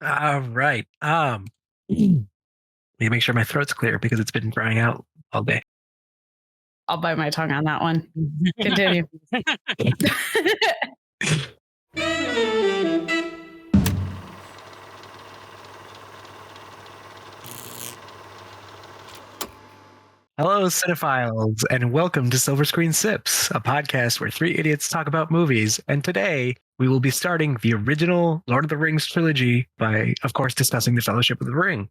All right. Need to make sure my throat's clear because it's been drying out all day. I'll bite my tongue on that one. Continue. Hello, cinephiles, and welcome to Silver Screen Sips, a podcast where three idiots talk about movies. And today we will be starting the original Lord of the Rings trilogy by, of course, discussing the Fellowship of the Ring.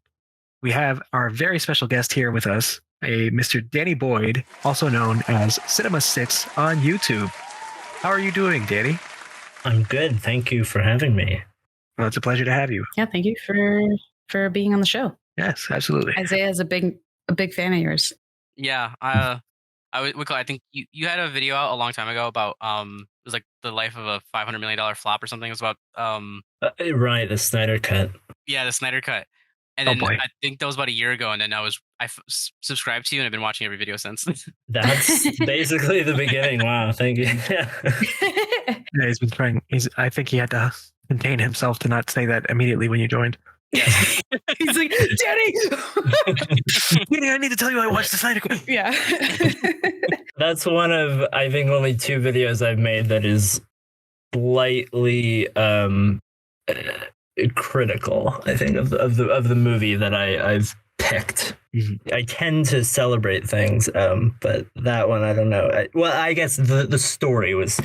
We have our very special guest here with us, a Mr. Danny Boyd, also known as CinemaStix on YouTube. How are you doing, Danny? I'm good. Thank you for having me. Well, it's a pleasure to have you. Yeah, thank you for being on the show. Yes, absolutely. Isaiah is a big fan of yours. Yeah, I think you had a video out a long time ago about it was like the life of a $500 million flop or something. It was about right, the Snyder Cut. Yeah, the Snyder Cut. And then I think that was about a year ago, and then I subscribed to you and I've been watching every video since. That's basically the beginning. Wow, thank you. Yeah, he's been trying. I think he had to contain himself to not say that immediately when you joined. Yes. He's like, Danny! Danny, I need to tell you I watched the Snyder Cut. Yeah. That's one of, I think, only two videos I've made that is slightly critical, I think, of the movie that I've picked. Mm-hmm. I tend to celebrate things, but that one, I don't know. I guess the story was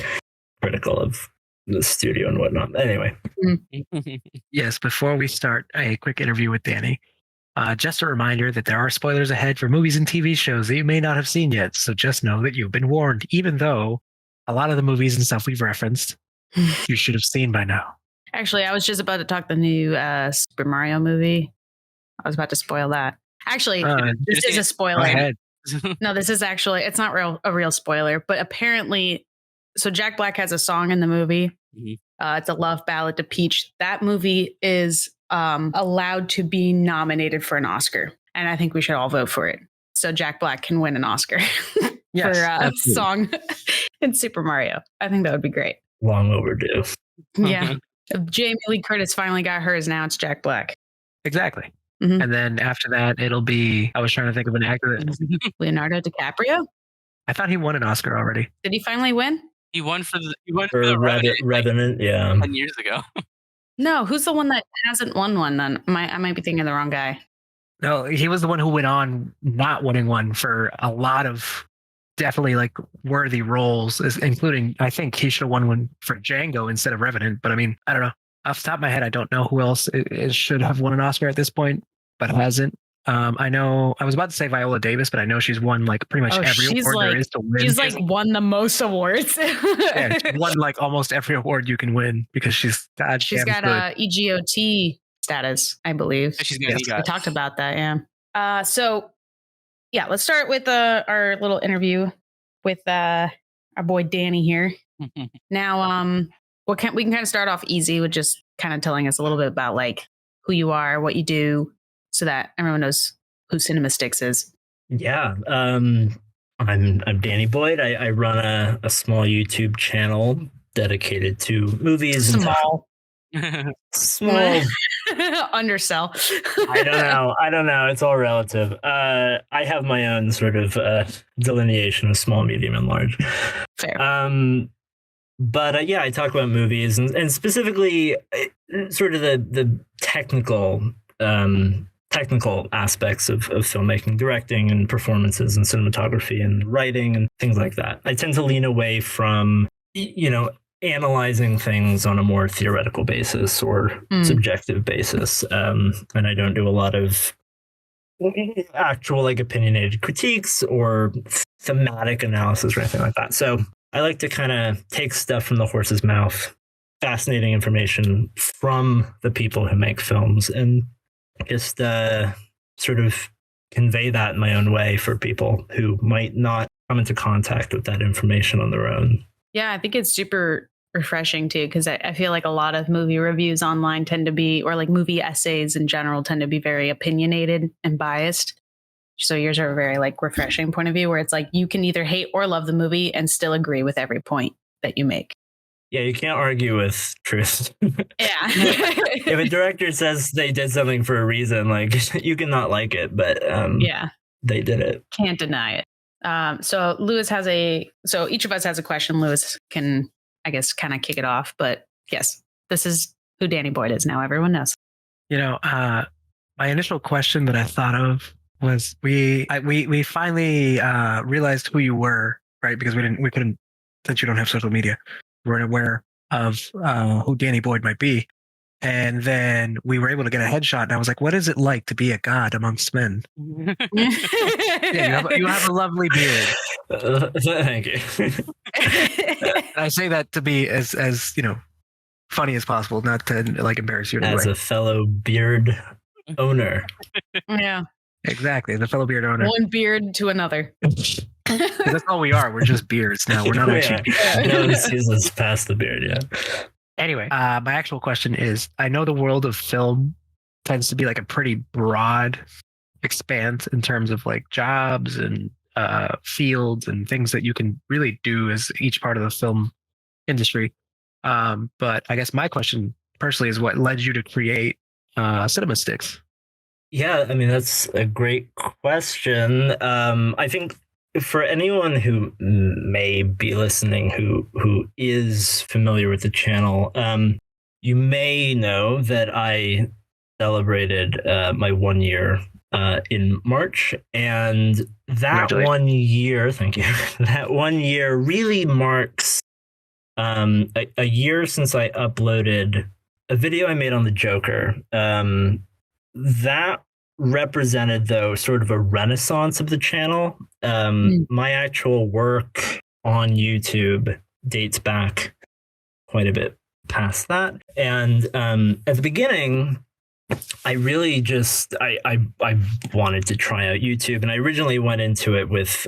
critical of the studio and whatnot. Anyway. Yes, before we start a quick interview with Danny, just a reminder that there are spoilers ahead for movies and TV shows that you may not have seen yet. So just know that you've been warned, even though a lot of the movies and stuff we've referenced, you should have seen by now. Actually, I was just about to talk the new Super Mario movie. I was about to spoil that. Actually, this is a spoiler. Go ahead. No, this is actually, it's not a real spoiler, but apparently, so Jack Black has a song in the movie. Mm-hmm. It's a love ballad to Peach. That movie is allowed to be nominated for an Oscar. And I think we should all vote for it. So Jack Black can win an Oscar for a song in Super Mario. I think that would be great. Long overdue. Yeah. Jamie Lee Curtis finally got hers. Now it's Jack Black. Exactly. Mm-hmm. And then after that, it'll be, I was trying to think of an actor. Leonardo DiCaprio? I thought he won an Oscar already. Did he finally win? He won for the Revenant, yeah. 10 years ago. No, who's the one that hasn't won one then? I might be thinking of the wrong guy. No, he was the one who went on not winning one for a lot of definitely like worthy roles, including, I think he should have won one for Django instead of Revenant. But I mean, I don't know. Off the top of my head, I don't know who else should have won an Oscar at this point, but hasn't. I know I was about to say Viola Davis, but I know she's won like pretty much every award there is to win. She's like won the most awards. Yeah, she's won like almost every award you can win because she's got EGOT status, I believe. We talked about that, yeah. So yeah, let's start with our little interview with our boy Danny here. Now, we can kind of start off easy with just kind of telling us a little bit about like who you are, what you do, so that everyone knows who CinemaStix is. Yeah, I'm Danny Boyd. I run a small YouTube channel dedicated to movies. Small. Undersell. I don't know. It's all relative. I have my own sort of delineation of small, medium, and large. Fair. But yeah, I talk about movies and specifically sort of the technical aspects of filmmaking, directing and performances and cinematography and writing and things like that. I tend to lean away from, analyzing things on a more theoretical basis or subjective basis. And I don't do a lot of actual like opinionated critiques or thematic analysis or anything like that. So I like to kind of take stuff from the horse's mouth, fascinating information from the people who make films, and just sort of convey that in my own way for people who might not come into contact with that information on their own. Yeah, I think it's super refreshing too, because I feel like a lot of movie reviews online tend to be, or like movie essays in general tend to be very opinionated and biased. So yours are a very like refreshing point of view where it's like you can either hate or love the movie and still agree with every point that you make. Yeah, you can't argue with truth. Yeah. If a director says they did something for a reason, like you can not like it, but yeah, they did it. Can't deny it. So each of us has a question. Lewis can, I guess, kind of kick it off. But yes, this is who Danny Boyd is now. Everyone knows. My initial question that I thought of was we finally realized who you were, right? Because we couldn't, since you don't have social media, we weren't aware of who Danny Boyd might be. And then we were able to get a headshot, and I was like, "What is it like to be a god amongst men?" Yeah, you have a lovely beard. Thank you. I say that to be as funny as possible, not to like embarrass you. As a fellow beard owner. Yeah, exactly. The fellow beard owner. One beard to another. That's all we are. We're just beards now. We're not actually beards. No one sees us past the beard, yeah. Anyway, my actual question is, I know the world of film tends to be like a pretty broad expanse in terms of like jobs and fields and things that you can really do as each part of the film industry. But I guess my question personally is what led you to create CinemaStix? Yeah, I mean, that's a great question. I think for anyone who may be listening who is familiar with the channel, you may know that I celebrated my 1 year in March, and that 1 year, thank you, that 1 year really marks a year since I uploaded a video I made on the Joker. That represented, though, sort of a renaissance of the channel. My actual work on YouTube dates back quite a bit past that. And at the beginning, I really just, I wanted to try out YouTube. And I originally went into it with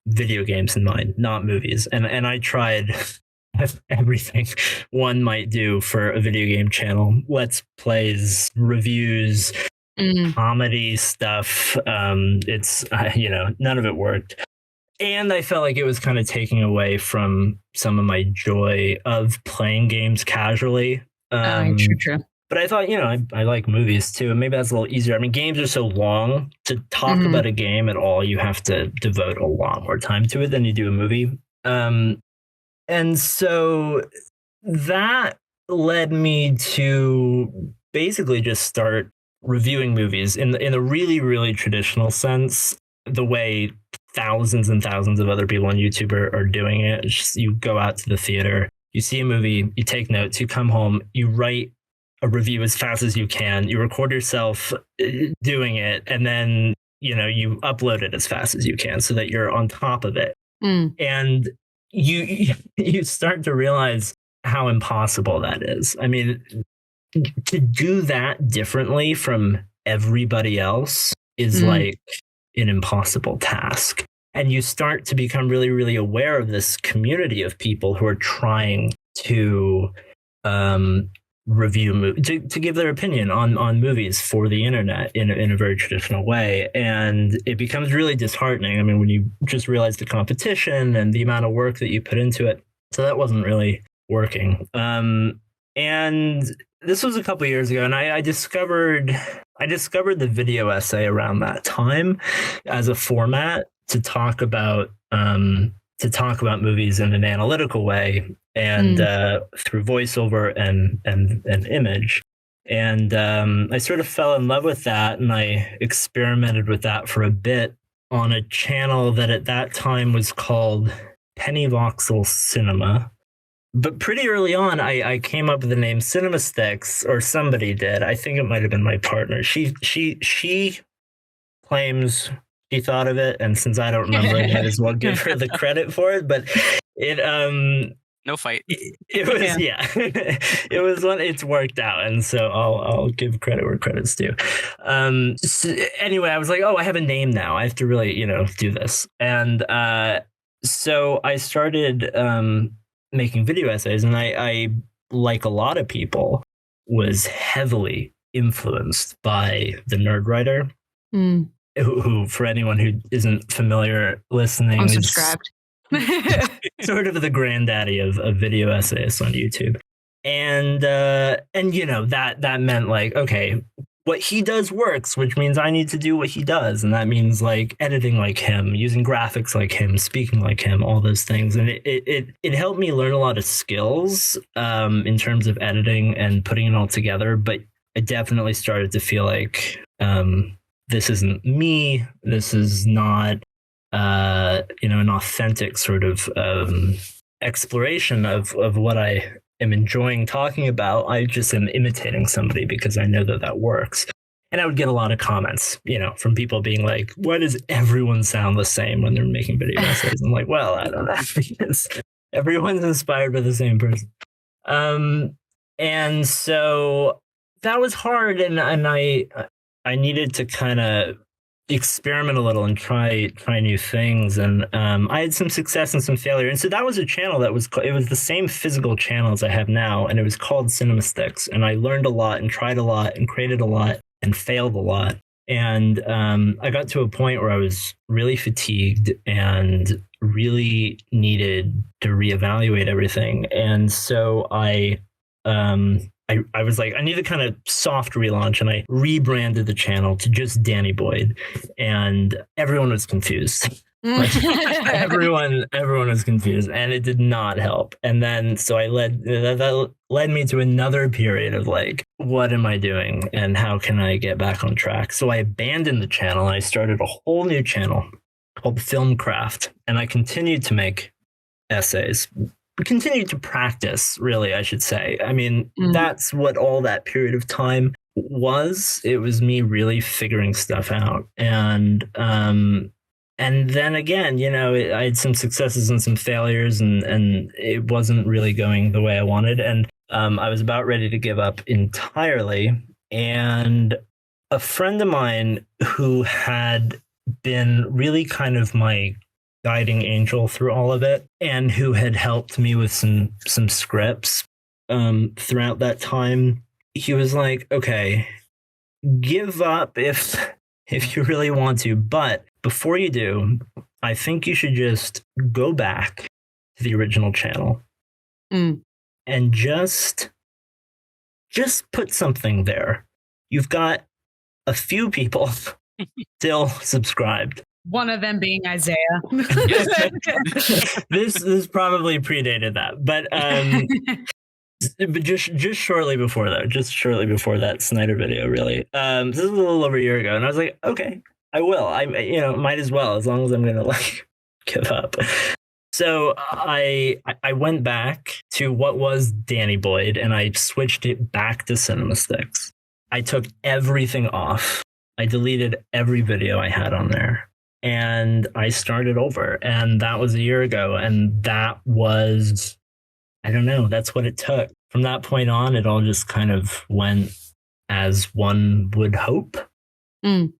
video games in mind, not movies. And I tried everything one might do for a video game channel. Let's plays, reviews, comedy stuff. It's none of it worked, and I felt like it was kind of taking away from some of my joy of playing games casually. True. But I thought, I like movies too, and maybe that's a little easier. I mean, games are so long. To talk about a game at all, you have to devote a lot more time to it than you do a movie. And so that led me to basically just start reviewing movies in the really, really traditional sense, the way thousands and thousands of other people on YouTube are doing it. It's just, you go out to the theater, you see a movie, you take notes, you come home, you write a review as fast as you can, you record yourself doing it, and then you upload it as fast as you can so that you're on top of it. And you start to realize how impossible that is. I mean, to do that differently from everybody else is like an impossible task. And you start to become really, really aware of this community of people who are trying to review to give their opinion on movies for the internet in a very traditional way. And it becomes really disheartening. I mean, when you just realize the competition and the amount of work that you put into it. So that wasn't really working. And this was a couple of years ago, and I discovered the video essay around that time as a format to talk about movies in an analytical way and through voiceover and image. And I sort of fell in love with that, and I experimented with that for a bit on a channel that at that time was called Penny Voxel Cinema. But pretty early on, I came up with the name CinemaStix, or somebody did. I think it might have been my partner. She claims she thought of it, and since I don't remember, I might as well give her the credit for it. But it no fight. It was it was one. It's worked out, and so I'll give credit where credit's due. So anyway, I was like, I have a name now. I have to really do this, and so I started making video essays, and I like a lot of people was heavily influenced by the Nerd Writer, who for anyone who isn't familiar listening, unsubscribed. sort of the granddaddy of video essayists on YouTube. And that meant like, okay, what he does works, which means I need to do what he does. And that means like editing like him, using graphics like him, speaking like him, all those things. And it helped me learn a lot of skills in terms of editing and putting it all together. But I definitely started to feel like this isn't me. This is not, an authentic sort of exploration of what I am enjoying talking about. I just am imitating somebody because I know that works. And I would get a lot of comments, from people being like, why does everyone sound the same when they're making video essays? I'm like, well, I don't know, because everyone's inspired by the same person. And so that was hard. And I needed to kind of experiment a little and try new things. And I had some success and some failure. And so that was a channel it was the same physical channel as I have now. And it was called CinemaStix. And I learned a lot and tried a lot and created a lot and failed a lot. And I got to a point where I was really fatigued and really needed to reevaluate everything. And so I was like, I need a kind of soft relaunch, and I rebranded the channel to just Danny Boyd, and everyone was confused. everyone was confused, and it did not help. And then so that led me to another period of like, what am I doing, and how can I get back on track? So I abandoned the channel, and I started a whole new channel called Filmcraft, and I continued to make essays. Continued to practice, really, I should say. I mean, that's what all that period of time was. It was me really figuring stuff out. And then again, I had some successes and some failures, and it wasn't really going the way I wanted. And I was about ready to give up entirely. And a friend of mine who had been really kind of my guiding angel through all of it, and who had helped me with some scripts throughout that time, he was like, okay, give up if you really want to, but before you do, I think you should just go back to the original channel and just put something there. You've got a few people still subscribed. One of them being Isaiah. This probably predated that, but just shortly before that Snyder video, really. This is a little over a year ago, and I was like, okay, I will. I might as well, as long as I'm gonna like give up. So I went back to what was Danny Boyd, and I switched it back to CinemaStix. I took everything off. I deleted every video I had on there. And I started over, and that was a year ago. And that was, I don't know, that's what it took. From that point on, it all just kind of went as one would hope. And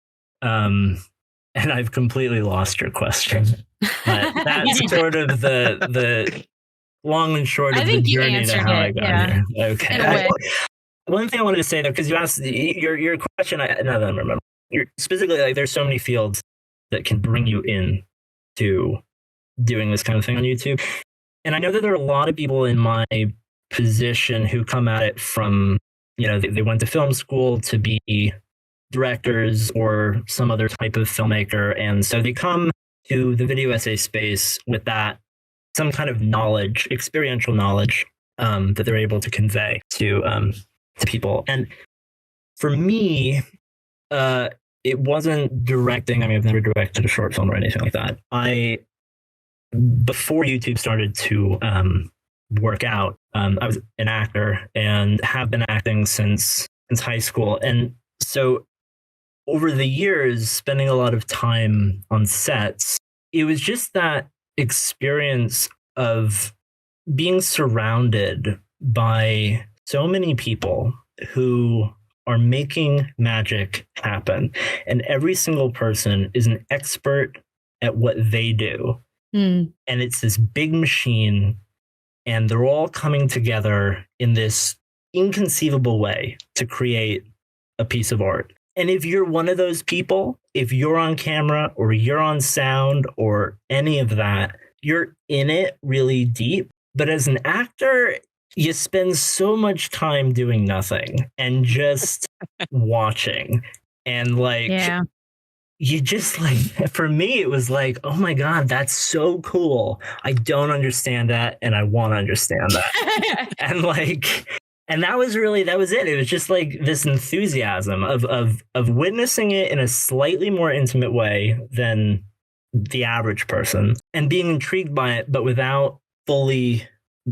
I've completely lost your question. But that's sort of the long and short of the journey to how I got here. Okay. One thing I wanted to say, though, because you asked your question, now that I remember, you're specifically like, there's so many fields that can bring you in to doing this kind of thing on YouTube. And I know that there are a lot of people in my position who come at it from, they went to film school to be directors or some other type of filmmaker. And so they come to the video essay space with that, some kind of knowledge, experiential knowledge that they're able to convey to people. And for me, it wasn't directing. I mean, I've never directed a short film or anything like that. Before YouTube started to work out, I was an actor and have been acting since high school. And so over the years, spending a lot of time on sets, it was just that experience of being surrounded by so many people who are making magic happen. And every single person is an expert at what they do. And it's this big machine, and they're all coming together in this inconceivable way to create a piece of art. And if you're one of those people, if you're on camera or you're on sound or any of that, you're in it really deep. But as an actor, you spend so much time doing nothing and just watching. And like, you just like, for me, it was like, oh my God, that's so cool. I don't understand that. And I want to understand that. And like, and that was it. It was just like this enthusiasm of witnessing it in a slightly more intimate way than the average person and being intrigued by it, but without fully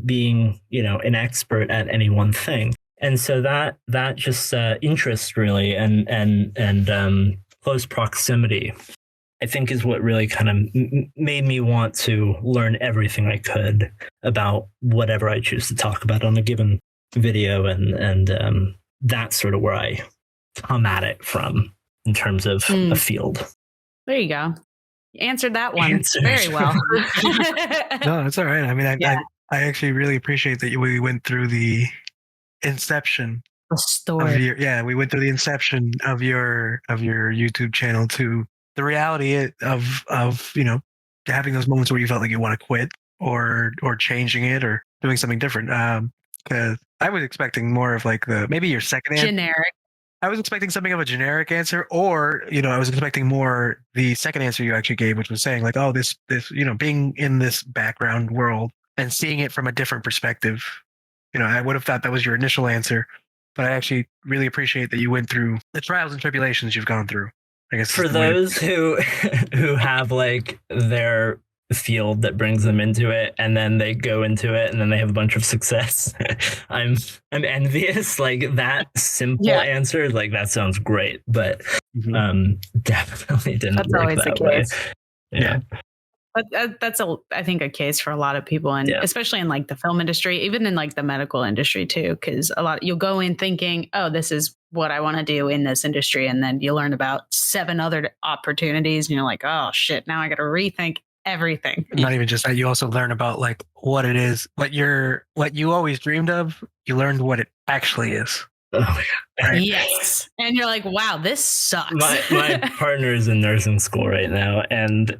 being, an expert at any one thing. And so that just interest really and close proximity, I think, is what really kind of made me want to learn everything I could about whatever I choose to talk about on a given video, and that's sort of where I come at it from in terms of a field. There you go. You answered that one very well. No, that's all right. I mean, I actually really appreciate that we went through the inception. The story. We went through the inception of your YouTube channel to the reality of having those moments where you felt like you want to quit or changing it or doing something different. Because I was expecting more of like maybe your second generic. I was expecting something of a generic answer, or I was expecting more the second answer you actually gave, which was saying like, oh, this being in this background world and seeing it from a different perspective. I would have thought that was your initial answer. But I actually really appreciate that you went through the trials and tribulations you've gone through. I guess for those who have like their field that brings them into it, and then they go into it, and then they have a bunch of success. I'm envious. Like that simple answer, like that sounds great, but definitely didn't. That's work always that the way. case. Yeah. But that's I think a case for a lot of people, and especially in like the film industry, even in like the medical industry too, because you'll go in thinking, oh, this is what I want to do in this industry, and then you learn about 7 other opportunities, and you're like, oh shit, now I got to rethink everything. Not even just that, you also learn about like what it is, what you always dreamed of. You learned what it actually is. Oh my God. Right? Yes, and you're like, wow, this sucks. My partner is in nursing school right now, and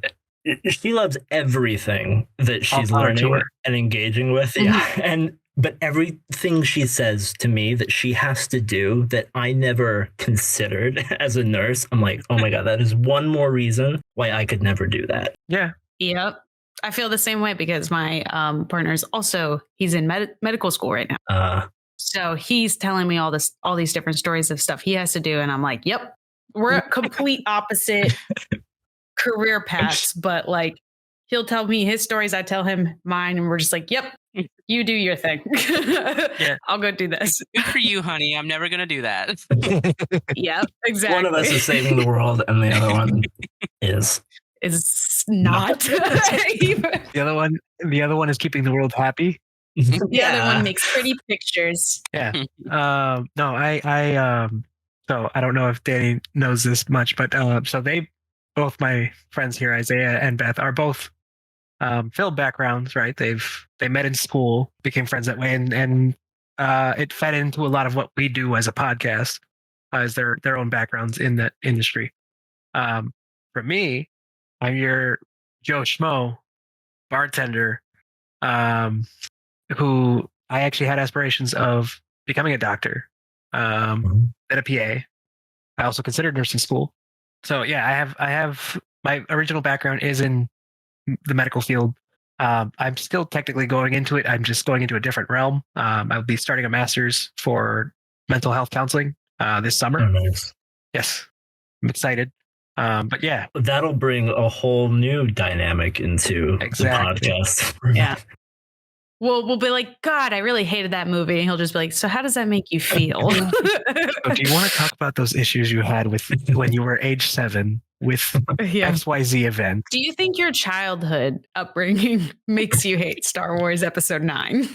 she loves everything that she's learning and engaging with. Mm-hmm. Yeah. But everything she says to me that she has to do that I never considered as a nurse, I'm like, oh my God, that is one more reason why I could never do that. Yeah. Yep. I feel the same way because my partner's also, he's in medical school right now. So he's telling me all these different stories of stuff he has to do. And I'm like, yep, we're complete opposite career paths, but like he'll tell me his stories, I tell him mine, and we're just like, yep, you do your thing. I'll go do this. Good for you, honey. I'm never gonna do that. Yep, exactly. One of us is saving the world and the other one is not. The other one is keeping the world happy. The other one makes pretty pictures. Yeah. No, I so I don't know if Danny knows this much, but so both my friends here, Isaiah and Beth, are both film backgrounds, right? They met in school, became friends that way, and it fed into a lot of what we do as a podcast, as their own backgrounds in that industry. For me, I'm your Joe Schmo bartender, who I actually had aspirations of becoming a doctor, and a PA. I also considered nursing school. So yeah, I have my original background is in the medical field. I'm still technically going into it. I'm just going into a different realm. I'll be starting a master's for mental health counseling this summer. Oh, nice. Yes, I'm excited. But yeah, that'll bring a whole new dynamic into the podcast. Yeah. We'll be like, God, I really hated that movie. And he'll just be like, so how does that make you feel? So do you want to talk about those issues you had with when you were age 7 with XYZ event? Do you think your childhood upbringing makes you hate Star Wars Episode 9?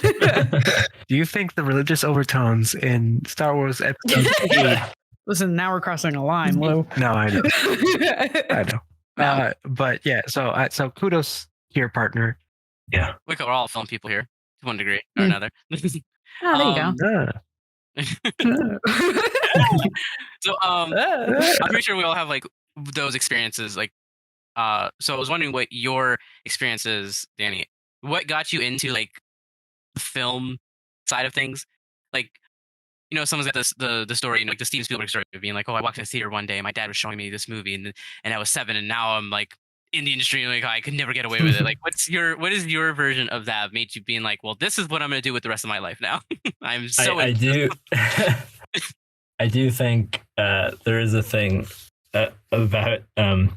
Do you think the religious overtones in Star Wars Episode 8? Listen, now we're crossing a line, Lou. No, I know. I know. No. But yeah, so kudos to your partner. Yeah. We're all film people here to one degree or another. Oh, there you go. So I'm pretty sure we all have like those experiences, like So I was wondering what your experience is, Danny. What got you into like the film side of things? Like, someone's got the story, like the Steven Spielberg story of being like, oh, I walked in the theater one day and my dad was showing me this movie and I was 7 and now I'm like in the industry and like I could never get away with it. Like what is your version of that made you being like, well, this is what I'm gonna do with the rest of my life now? I'm so I do I do think there is a thing about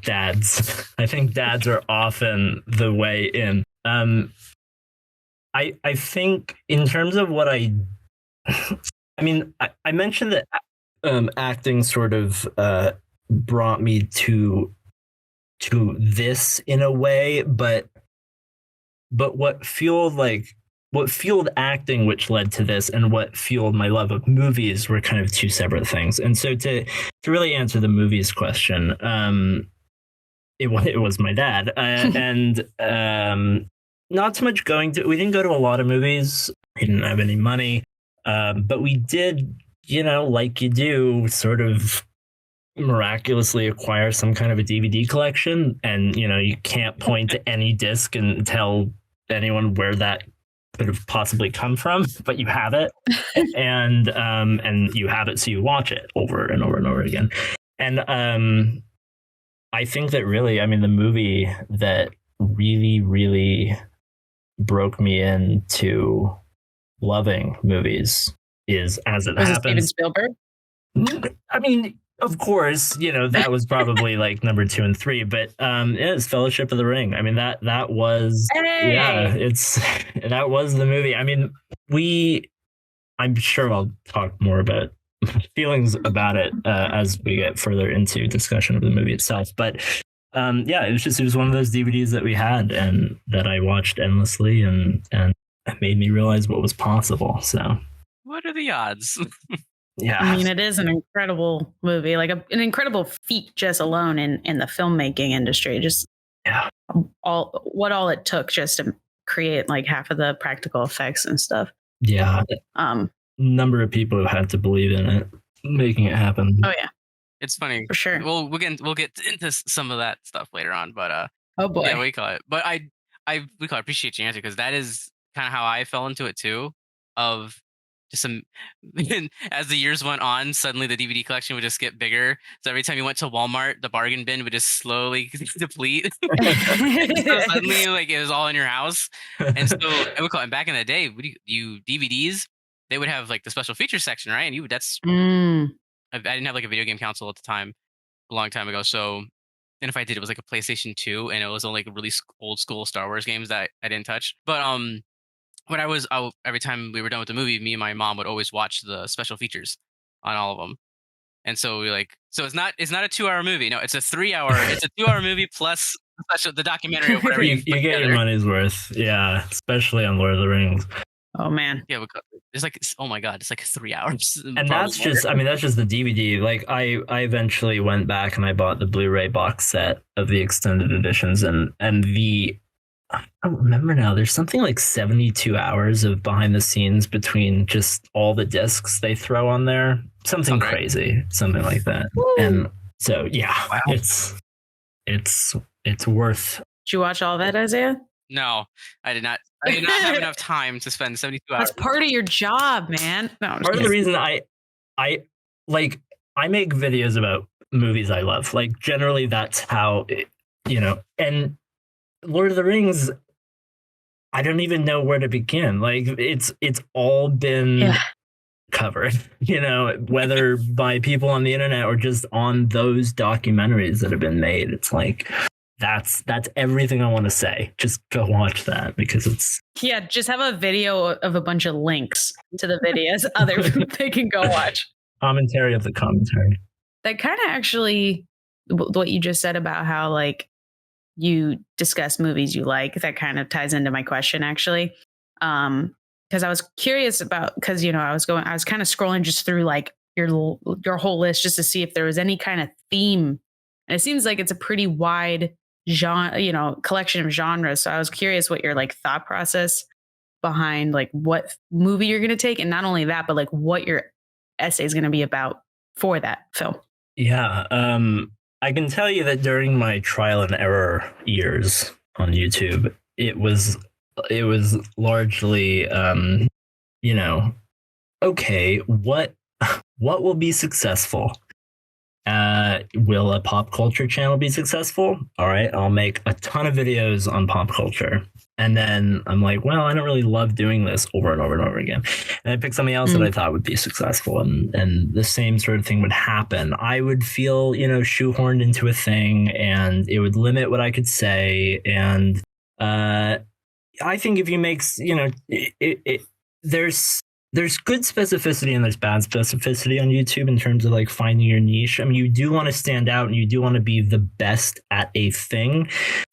dads. I think dads are often the way in. I think in terms of what I mean, I mentioned that acting sort of brought me to this in a way, but what fueled acting, which led to this, and what fueled my love of movies were kind of two separate things. And so to really answer the movies question, it was my dad, and not so much we didn't go to a lot of movies. We didn't have any money. But we did, like you do, sort of miraculously acquire some kind of a DVD collection. And, you can't point to any disc and tell anyone where that could have possibly come from, but you have it. and you have it, so you watch it over and over and over again. And I think that really, the movie that really, really broke me into loving movies is As It Happens. Steven Spielberg? Of course, that was probably like number 2 and 3, but it's Fellowship of the Ring. That was that was the movie. I'm sure I'll talk more about feelings about it as we get further into discussion of the movie itself. But it was one of those DVDs that we had and that I watched endlessly and it made me realize what was possible. So what are the odds? Yeah. It is an incredible movie, like an incredible feat just alone in the filmmaking industry. Just all it took just to create like half of the practical effects and stuff. Yeah. Number of people who had to believe in it, making it happen. Oh yeah. It's funny. For sure. We'll get into some of that stuff later on, but oh boy. Yeah, we call it. But I appreciate your answer because that is kind of how I fell into it too. Of just some, as the years went on, suddenly the DVD collection would just get bigger. So every time you went to Walmart, the bargain bin would just slowly deplete. So suddenly, like it was all in your house. And so I would call it. Back in the day, you DVDs, they would have like the special features section, right? And I didn't have like a video game console at the time, a long time ago. So, and if I did, it was like a PlayStation 2, and it was only like really old school Star Wars games that I didn't touch. But when every time we were done with the movie, me and my mom would always watch the special features on all of them. And so so it's not a 2-hour movie. No, it's a 3-hour. It's a 2-hour movie plus the documentary or whatever. you get your money's worth. Yeah, especially on Lord of the Rings. Oh man. Yeah, it's like, oh my god, it's like 3 hours. And that's just the DVD. Like I eventually went back and I bought the Blu-ray box set of the extended editions and I don't remember now. There's something like 72 hours of behind the scenes between just all the discs they throw on there. Something crazy, something like that. Woo. And so wow. It's worth. Did you watch all that, Isaiah? No, I did not. I did not have enough time to spend 72 hours. That's part of your job, man. No, part of the reason I make videos about movies I love. Like generally that's how and Lord of the Rings, I don't even know where to begin. Like it's all been covered, whether by people on the internet or just on those documentaries that have been made. It's like that's everything I want to say. Just go watch that because it's just have a video of a bunch of links to the videos they can go watch. Commentary of the commentary. That kind of actually what you just said about how like you discuss movies you like, that kind of ties into my question actually. Because I was curious about, because I was kind of scrolling just through like your whole list just to see if there was any kind of theme, and it seems like it's a pretty wide genre, collection of genres. So I was curious what your like thought process behind like what movie you're going to take, and not only that, but like what your essay is going to be about for that film. Yeah. I can tell you that during my trial and error years on YouTube, it was largely, okay, what will be successful? Will a pop culture channel be successful? All right, I'll make a ton of videos on pop culture. And then I'm like, well, I don't really love doing this over and over and over again. And I picked something else that I thought would be successful. And the same sort of thing would happen. I would feel, shoehorned into a thing, and it would limit what I could say. And I think if you make, there's good specificity and there's bad specificity on YouTube in terms of like finding your niche. I mean, you do want to stand out and you do want to be the best at a thing,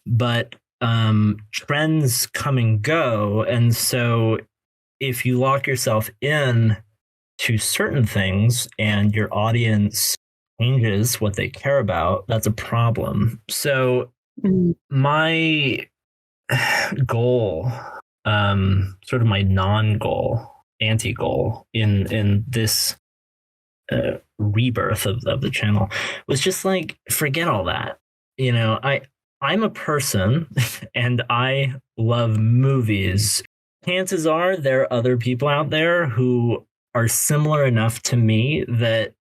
but trends come and go. And so if you lock yourself in to certain things and your audience changes what they care about, that's a problem. So my goal, sort of my non-goal, anti-goal in this rebirth of the channel was just like, forget all that. I'm a person and I love movies. Chances are there are other people out there who are similar enough to me that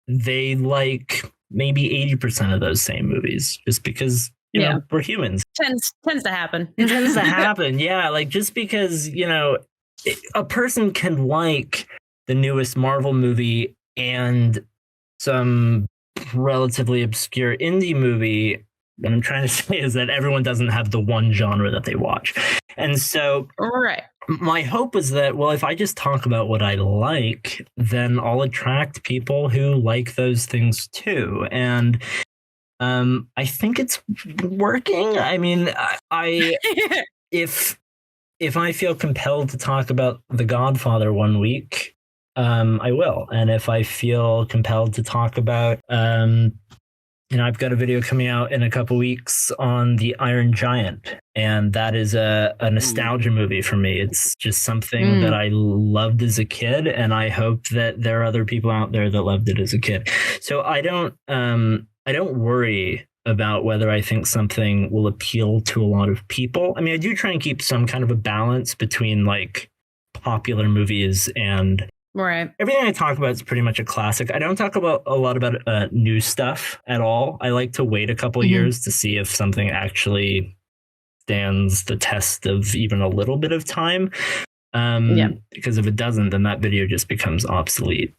they like maybe 80% of those same movies, just because we're humans. Tends to happen. It tends to happen. Yeah. Like, just because, a person can like the newest Marvel movie and some relatively obscure indie movie. What I'm trying to say is that everyone doesn't have the one genre that they watch. And so my hope was that, well, if I just talk about what I like, then I'll attract people who like those things too. And I think it's working. I mean, if I feel compelled to talk about The Godfather one week, I will. And if I feel compelled to talk about, I've got a video coming out in a couple weeks on The Iron Giant, and that is a nostalgia movie for me. It's just something that I loved as a kid, and I hope that there are other people out there that loved it as a kid. So I don't worry about whether I think something will appeal to a lot of people. I mean, I do try and keep some kind of a balance between like popular movies and everything I talk about is pretty much a classic. I don't talk about a lot about new stuff at all. I like to wait a couple years to see if something actually stands the test of even a little bit of time. Because if it doesn't, then that video just becomes obsolete.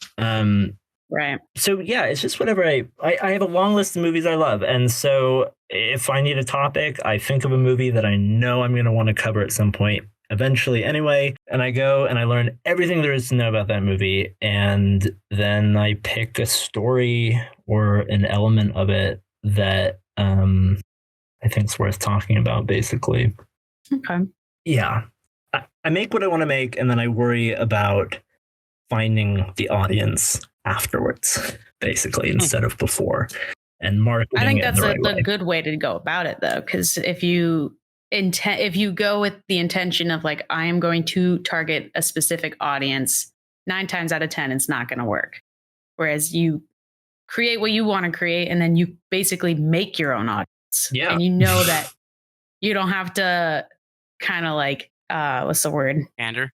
So yeah, it's just whatever I have a long list of movies I love. And so if I need a topic, I think of a movie that I know I'm going to want to cover at some point eventually anyway. And I go and I learn everything there is to know about that movie. And then I pick a story or an element of it that I think is worth talking about, basically. Okay. Yeah. I make what I want to make, and then I worry about finding the audience afterwards, basically, instead of before, and marketing. I think that's a good way to go about it, though, because if you go with the intention of like, I am going to target a specific audience, 9 times out of 10, it's not going to work. Whereas you create what you want to create, and then you basically make your own audience. Yeah, and you know that you don't have to kind of like what's the word? Pander.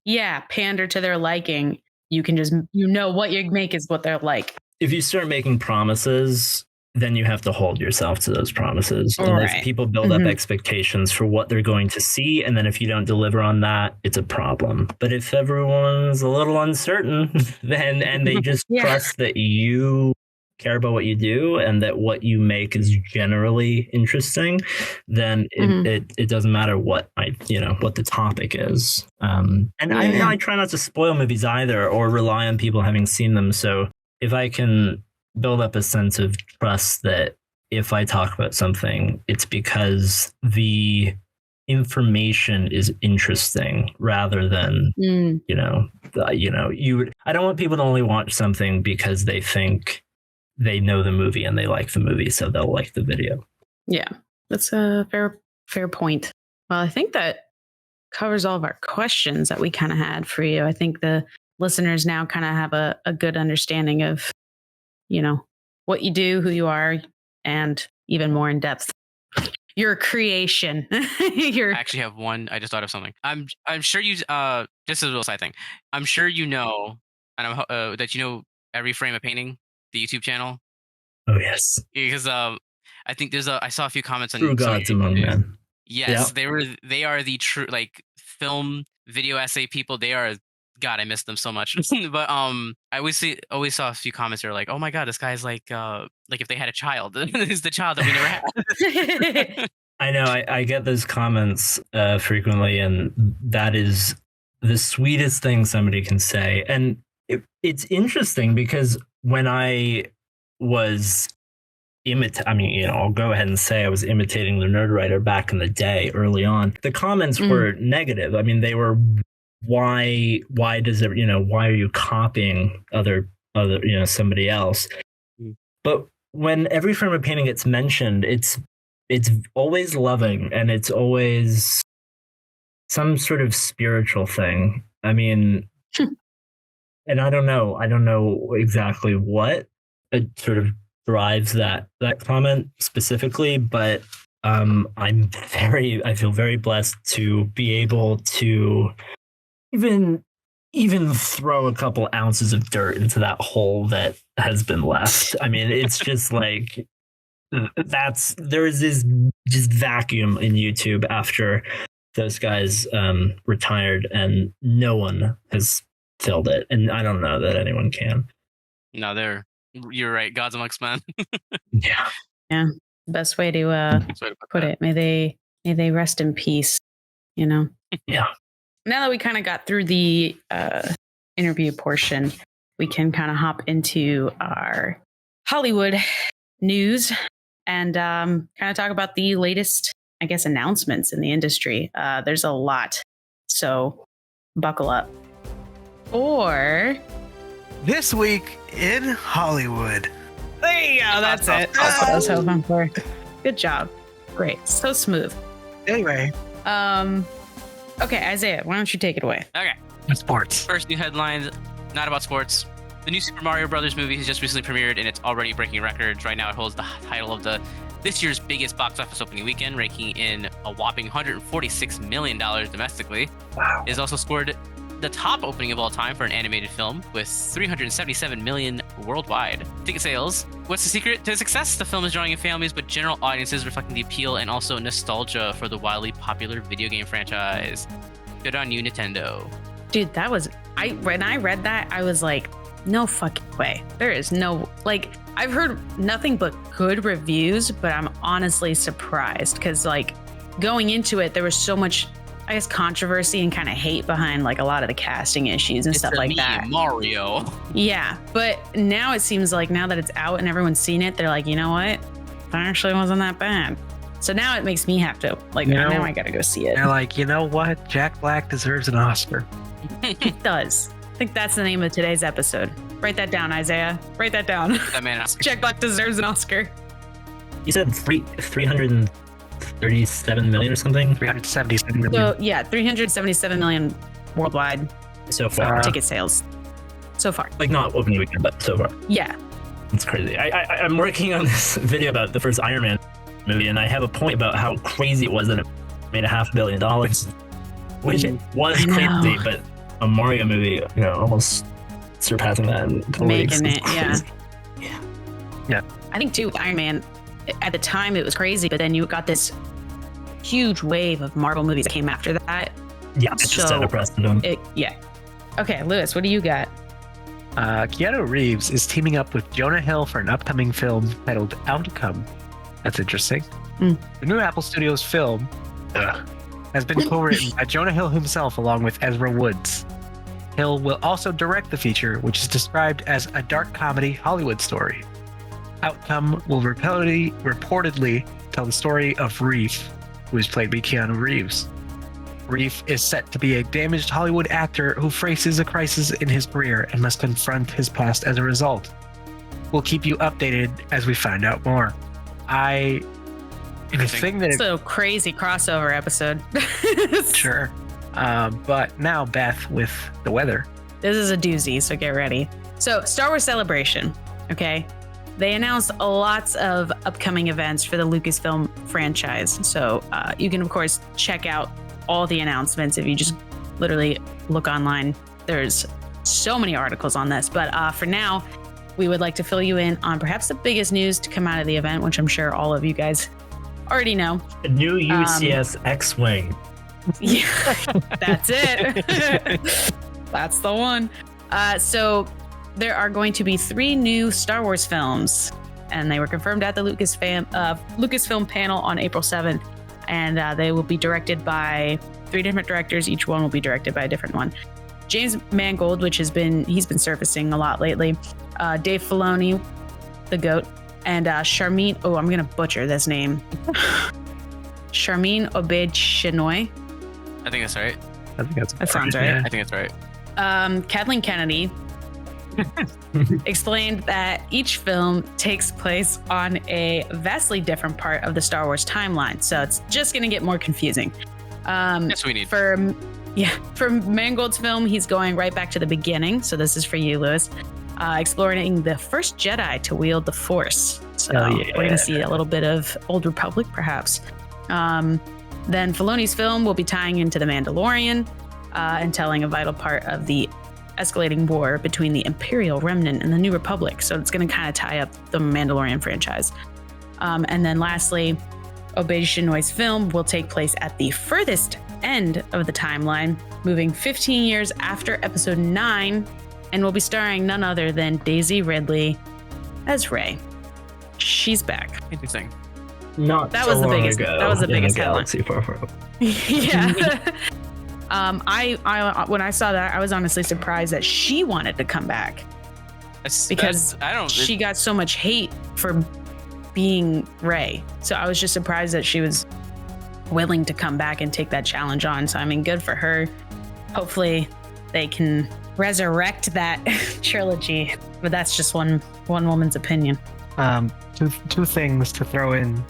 Yeah, pander to their liking. You can just, what you make is what they're like. If you start making promises, then you have to hold yourself to those promises. And if people build up expectations for what they're going to see, and then if you don't deliver on that, it's a problem. But if everyone's a little uncertain, then and they just trust that you care about what you do and that what you make is generally interesting, then it doesn't matter what what the topic is. I try not to spoil movies either or rely on people having seen them. So if I can build up a sense of trust that if I talk about something, it's because the information is interesting rather than I don't want people to only watch something because they think they know the movie and they like the movie, so they'll like the video. Yeah, that's a fair point. Well, I think that covers all of our questions that we kind of had for you. I think the listeners now kind of have a good understanding of, what you do, who you are, and even more in depth. Your creation. I actually have one. I just thought of something. I'm sure you just as a little side thing. I'm sure you know, and that you know Every Frame of Painting, the YouTube channel. Oh yes. Because I think I saw a few comments on True gods among men. Yes, they are the true like film video essay people. They are. God, I miss them so much. But I always saw a few comments that were like, "Oh my God, this guy's like if they had a child, is the child that we never had." I know. I get those comments frequently, and that is the sweetest thing somebody can say. And it's interesting because when I was I'll go ahead and say I was imitating the Nerd Writer back in the day, early on. The comments were negative. I mean, they were. Why does it, why are you copying other, somebody else? But when Every Frame of Painting gets mentioned, it's always loving, and it's always some sort of spiritual thing. I mean, and I don't know exactly what sort of drives that comment specifically, but I feel very blessed to be able to even throw a couple ounces of dirt into that hole that has been left. I mean, it's just like there is this just vacuum in YouTube after those guys retired, and no one has filled it, and I don't know that anyone can. No, you're right. Gods amongst men. Yeah. Best way to put it. May they rest in peace. Yeah. Now that we kind of got through the interview portion, we can kind of hop into our Hollywood news and kind of talk about the latest, I guess, announcements in the industry. There's a lot, so buckle up. Or this week in Hollywood. There you go. That's it. That's what I was hoping for. Good job. Great. So smooth. Anyway. Okay, Isaiah, why don't you take it away? Okay. Sports. First new headlines, not about sports. The new Super Mario Brothers movie has just recently premiered, and it's already breaking records. Right now, it holds the title of this year's biggest box office opening weekend, ranking in a whopping $146 million domestically. Wow. It has also scored the top opening of all time for an animated film, with $377 million worldwide. Ticket sales. What's the secret to success? The film is drawing in families, but general audiences, reflecting the appeal and also nostalgia for the wildly popular video game franchise. Good on you, Nintendo. Dude, when I read that, I was like, no fucking way. There is no, I've heard nothing but good reviews, but I'm honestly surprised because, going into it, there was so much, I guess, controversy and kind of hate behind a lot of the casting issues and stuff like that. Mario. Yeah, but now it seems like now that it's out and everyone's seen it, they're like, you know what? That actually wasn't that bad. So now it makes me have to now I gotta go see it. They're like, you know what? Jack Black deserves an Oscar. It does. I think that's the name of today's episode. Write that down, Isaiah. Write that down. That man Oscar. Jack Black deserves an Oscar. You said 337 million or something? 377 million. So yeah, 377 million worldwide So far. ticket sales. So far. Not opening weekend, but so far. Yeah. It's crazy. I'm working on this video about the first Iron Man movie, and I have a point about how crazy it was that it made $500 million, which was crazy, but a Mario movie, almost surpassing that in a couple Making weeks. it, Yeah. I think too, Iron Man, at the time it was crazy, but then you got this huge wave of Marvel movies that came after that. Yeah, it's just set a precedent. Okay, Lewis, what do you got? Keanu Reeves is teaming up with Jonah Hill for an upcoming film titled Outcome. That's interesting. The new Apple Studios film has been co-written by Jonah Hill himself along with Ezra Woods. Hill will also direct the feature, which is described as a dark comedy Hollywood story. Outcome will reportedly tell the story of Reef, who is played by Keanu Reeves. Reef is set to be a damaged Hollywood actor who faces a crisis in his career and must confront his past as a result. We'll keep you updated as we find out more. So crazy crossover episode. Sure. But now, Beth, with the weather. This is a doozy, so get ready. So, Star Wars Celebration, okay? they announced lots of upcoming events for the Lucasfilm franchise. So you can, of course, check out all the announcements if you just literally look online. There's so many articles on this. But for now, we would like to fill you in on perhaps the biggest news to come out of the event, which I'm sure all of you guys already know. A new UCS X-Wing. Yeah, that's it. That's the one. So there are going to be 3 new Star Wars films, and they were confirmed at the Lucasfilm panel on April 7th. And they will be directed by 3 different directors. Each one will be directed by a different one. James Mangold, he's been surfacing a lot lately. Dave Filoni, the GOAT, and Charmin. Oh, I'm gonna butcher this name. Charmin Obaid-Chinoy. I think that's right. I think that sounds right. I think that's right. Kathleen Kennedy explained that each film takes place on a vastly different part of the Star Wars timeline, so it's just going to get more confusing. That's what we need. For Mangold's film, he's going right back to the beginning, so this is for you, Lewis. Exploring the first Jedi to wield the Force. So we're going to see a little bit of Old Republic, perhaps. Then Filoni's film will be tying into The Mandalorian and telling a vital part of the escalating war between the Imperial Remnant and the New Republic. So it's going to kind of tie up the Mandalorian franchise. And then lastly, Obaid-Chinoy's film will take place at the furthest end of the timeline, moving 15 years after Episode 9, and will be starring none other than Daisy Ridley as Rey. She's back. Interesting. That was the biggest headline. Yeah. I when I saw that, I was honestly surprised that she wanted to come back because she got so much hate for being Rey. So I was just surprised that she was willing to come back and take that challenge on. So I mean, good for her. Hopefully they can resurrect that trilogy, but that's just one woman's opinion. Two things to throw in.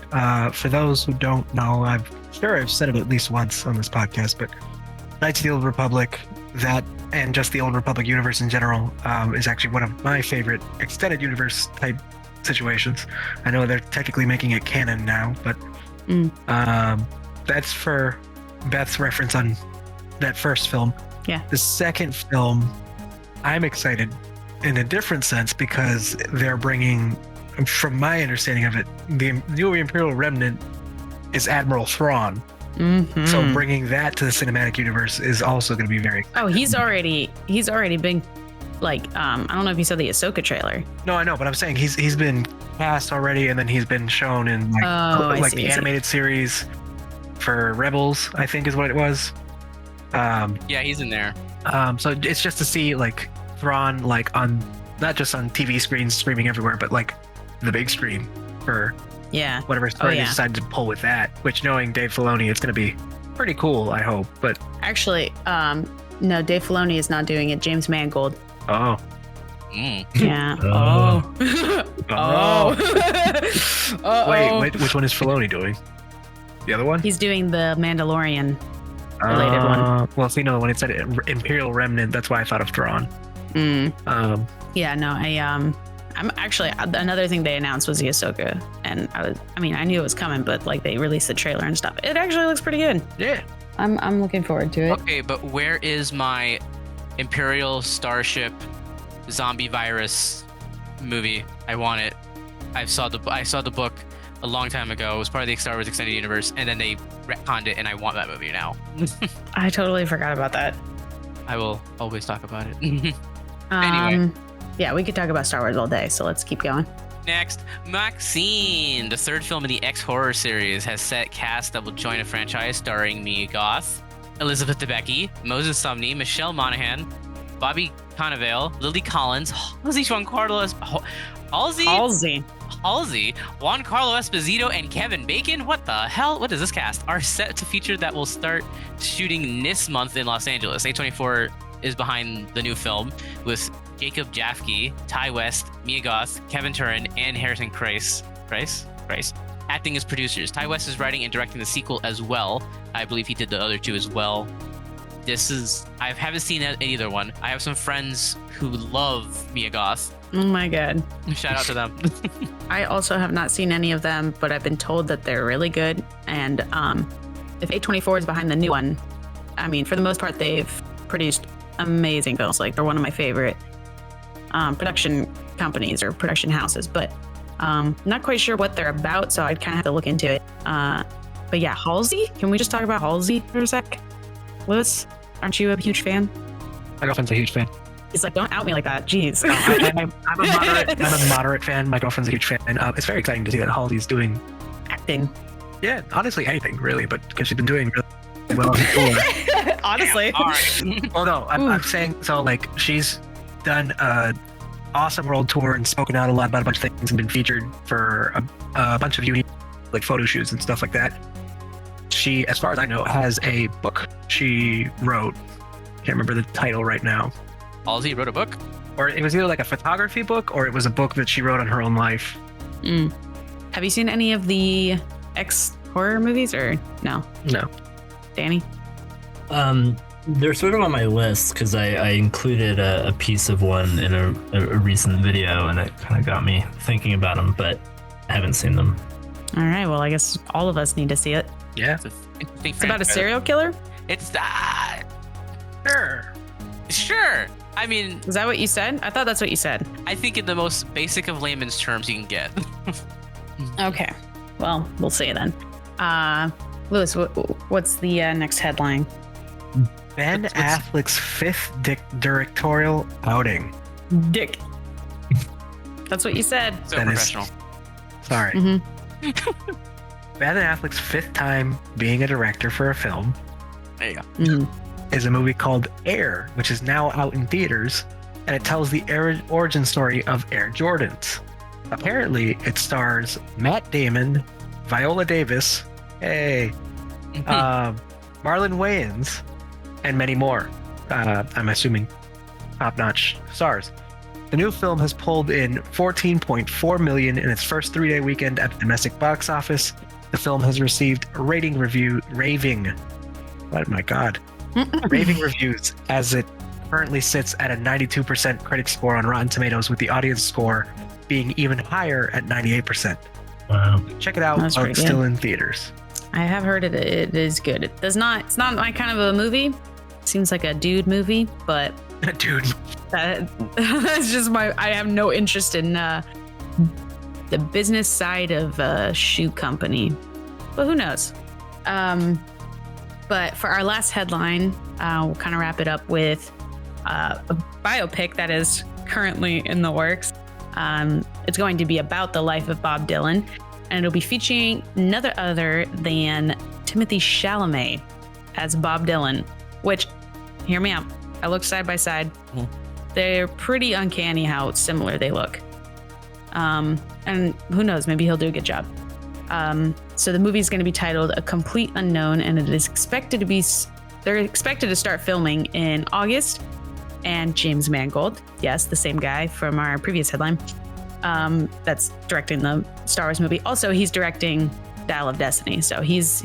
For those who don't know, I've said it at least once on this podcast, but Knights of the Old Republic, that and just the Old Republic universe in general, is actually one of my favorite extended universe type situations. I know they're technically making it canon now, but that's for Beth's reference on that first film. Yeah. The second film, I'm excited in a different sense because they're bringing, from my understanding of it, the new Imperial Remnant is Admiral Thrawn. Mm-hmm. So bringing that to the cinematic universe is also going to be very. Oh, he's already been like I don't know if you saw the Ahsoka trailer. No, I know, but I'm saying he's been cast already, and then he's been shown in the animated series for Rebels, I think is what it was. Yeah, he's in there. So it's just to see like Thrawn like on not just on TV screens streaming everywhere, but like the big screen for whatever story they decided to pull with that. Which, knowing Dave Filoni, it's going to be pretty cool, I hope. But actually, no, Dave Filoni is not doing it. James Mangold. Oh. Yeah. Wait, which one is Filoni doing? The other one? He's doing the Mandalorian related one. Well, so, when it said Imperial Remnant, that's why I thought of Thrawn. Yeah, no, I'm actually, another thing they announced was the Ahsoka, and I knew it was coming, but like they released the trailer and stuff. It actually looks pretty good. Yeah. I'm looking forward to it. Okay, but where is my Imperial Starship zombie virus movie? I want it. I saw the book a long time ago. It was part of the Star Wars Extended Universe, and then they retconned it, and I want that movie now. I totally forgot about that. I will always talk about it. Anyway. Yeah, we could talk about Star Wars all day, so let's keep going. Next, Maxine, the third film in the X horror series, has set cast that will join a franchise starring Mia Goth, Elizabeth Debicki, Moses Sumney, Michelle Monaghan, Bobby Cannavale, Lily Collins, Halsey, Juan Carlos, Halsey, Juan Carlo Esposito, and Kevin Bacon. What the hell? What is this cast? Are set to feature that will start shooting this month in Los Angeles. A24 is behind the new film with Jacob Jaffe, Ty West, Mia Goth, Kevin Turin, and Harrison Price acting as producers. Ty West is writing and directing the sequel as well. I believe he did the other two as well. I haven't seen either one. I have some friends who love Mia Goth, Oh my God. Shout out to them. I also have not seen any of them, but I've been told that they're really good. And if A24 is behind the new one, I mean, for the most part, they've produced amazing films. Like, they're one of my favorite production companies or production houses, but not quite sure what they're about, so I'd kind of have to look into it. But yeah, Halsey? Can we just talk about Halsey for a sec? Lewis, aren't you a huge fan? My girlfriend's a huge fan. He's like, don't out me like that. Jeez. I'm a moderate fan. My girlfriend's a huge fan. It's very exciting to see that Halsey's doing Acting. Yeah, honestly, anything really, but because she's been doing really well before. Honestly. All right. Well, no, I'm saying so. Like, she's done an awesome world tour and spoken out a lot about a bunch of things and been featured for a bunch of unique like photo shoots and stuff like that. She, as far as I know, has a book she wrote. Can't remember the title right now. Halsey wrote a book? Or it was either like a photography book or it was a book that she wrote on her own life. Have you seen any of the horror movies or no? No. Danny? They're sort of on my list because I included a piece of one in a recent video and it kind of got me thinking about them, but I haven't seen them. All right, well, I guess all of us need to see it. Yeah. It's about a serial killer? It's Sure. I mean, Is that what you said? I thought that's what you said. I think in the most basic of layman's terms you can get. Okay. Well, we'll see then. Lewis, what's the next headline? Ben Affleck's fifth directorial outing. Dick. That's what you said. So That is- professional. Sorry. Ben Affleck's fifth time being a director for a film There you go. is a movie called Air, which is now out in theaters, and it tells the origin story of Air Jordans. Apparently, it stars Matt Damon, Viola Davis, Marlon Wayans, and many more. I'm assuming top-notch stars. The new film has pulled in $14.4 million in its first 3-day weekend at the domestic box office. The film has received raving reviews as it currently sits at a 92% critic score on Rotten Tomatoes, with the audience score being even higher at 98%. Wow. Check it out That's while pretty it's good. still in theaters. I have heard it is good. It's not my kind of a movie. It seems like a dude movie, but Dude, that's just I have no interest in the business side of a shoe company. But who knows? But for our last headline, we'll kind of wrap it up with a biopic that is currently in the works. It's going to be about the life of Bob Dylan, and it'll be featuring none other than Timothée Chalamet as Bob Dylan, which, hear me out, I looked side by side. They're pretty uncanny how similar they look. And who knows, maybe he'll do a good job. So the movie is going to be titled A Complete Unknown, and it is expected to be, they're expected to start filming in August. And James Mangold, yes, the same guy from our previous headline, that's directing the Star Wars movie. Also, he's directing Dial of Destiny, so he's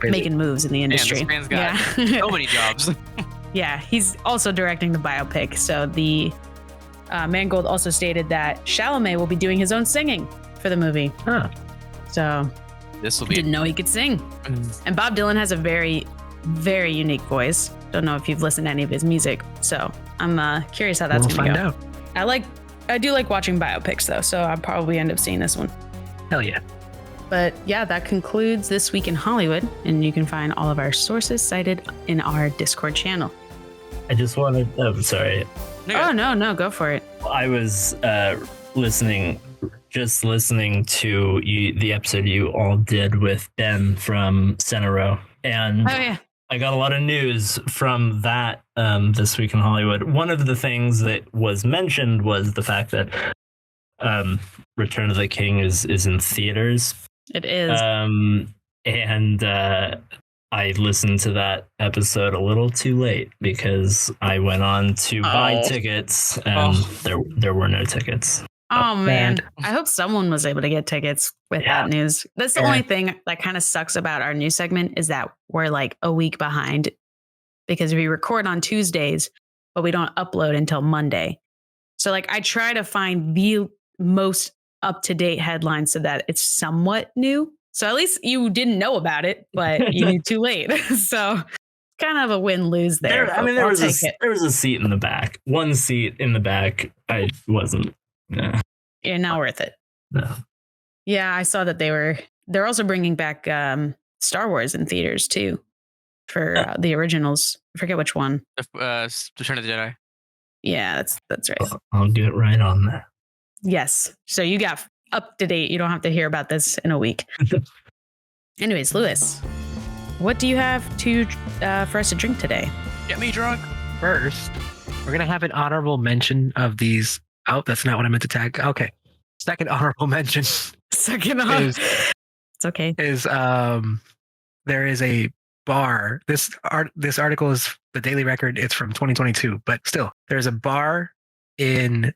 making moves in the industry. Man, this man's got so many jobs. Yeah, he's also directing the biopic. So the Mangold also stated that Chalamet will be doing his own singing for the movie. Huh. So This will be didn't know he could sing. And Bob Dylan has a very, very unique voice. Don't know if you've listened to any of his music. So I'm curious how that's We'll going to find go. out. I do like watching biopics though, so I'll probably end up seeing this one. Hell yeah. But yeah, that concludes This Week in Hollywood, and you can find all of our sources cited in our Discord channel. I just wanted. Oh, sorry. Oh, no, go for it. I was listening to the episode you all did with Ben from Center Row, and Oh, yeah. I got a lot of news from that This Week in Hollywood. One of the things that was mentioned was the fact that Return of the King is in theaters. It is. And I listened to that episode a little too late because I went on to buy tickets and there were no tickets. Oh, man. bad. I hope someone was able to get tickets with that news. That's the only thing that kind of sucks about our news segment is that we're like a week behind because we record on Tuesdays, but we don't upload until Monday. So like I try to find the most up-to-date headlines so that it's somewhat new. So at least you didn't know about it, but you knew too late. So kind of a win-lose there. There was a seat in the back. One seat in the back. I wasn't. Nah. Yeah, not worth it. No. Yeah, I saw that they're also bringing back Star Wars in theaters too for the originals. I forget which one. Return of the Jedi. Yeah, that's right. I'll get right on that. Yes. So you got up to date. You don't have to hear about this in a week. Anyways, Lewis, what do you have for us to drink today? Get me drunk. First, we're going to have an honorable mention of these. Oh, that's not what I meant to tag. Okay. Second honorable mention. Second honorable. It's okay. There is a bar. This article is the Daily Record. It's from 2022, but still, there's a bar in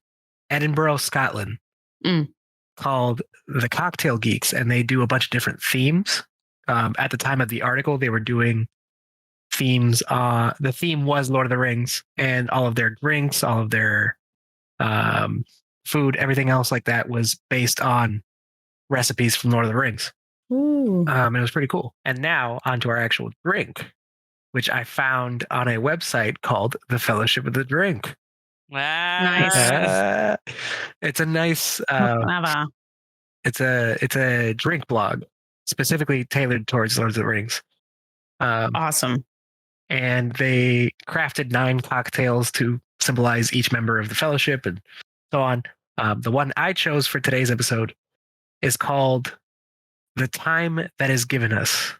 Edinburgh, Scotland, called the Cocktail Geeks, and they do a bunch of different themes. At the time of the article, they were doing themes. The theme was Lord of the Rings, and all of their drinks, all of their food, everything else like that was based on recipes from Lord of the Rings. Ooh. It was pretty cool. And now onto our actual drink, which I found on a website called The Fellowship of the Drink. Nice. It's a nice. It's a drink blog specifically tailored towards Lord of the Rings. Awesome. And they crafted 9 cocktails to symbolize each member of the Fellowship and so on. The one I chose for today's episode is called The Time That Is Given Us,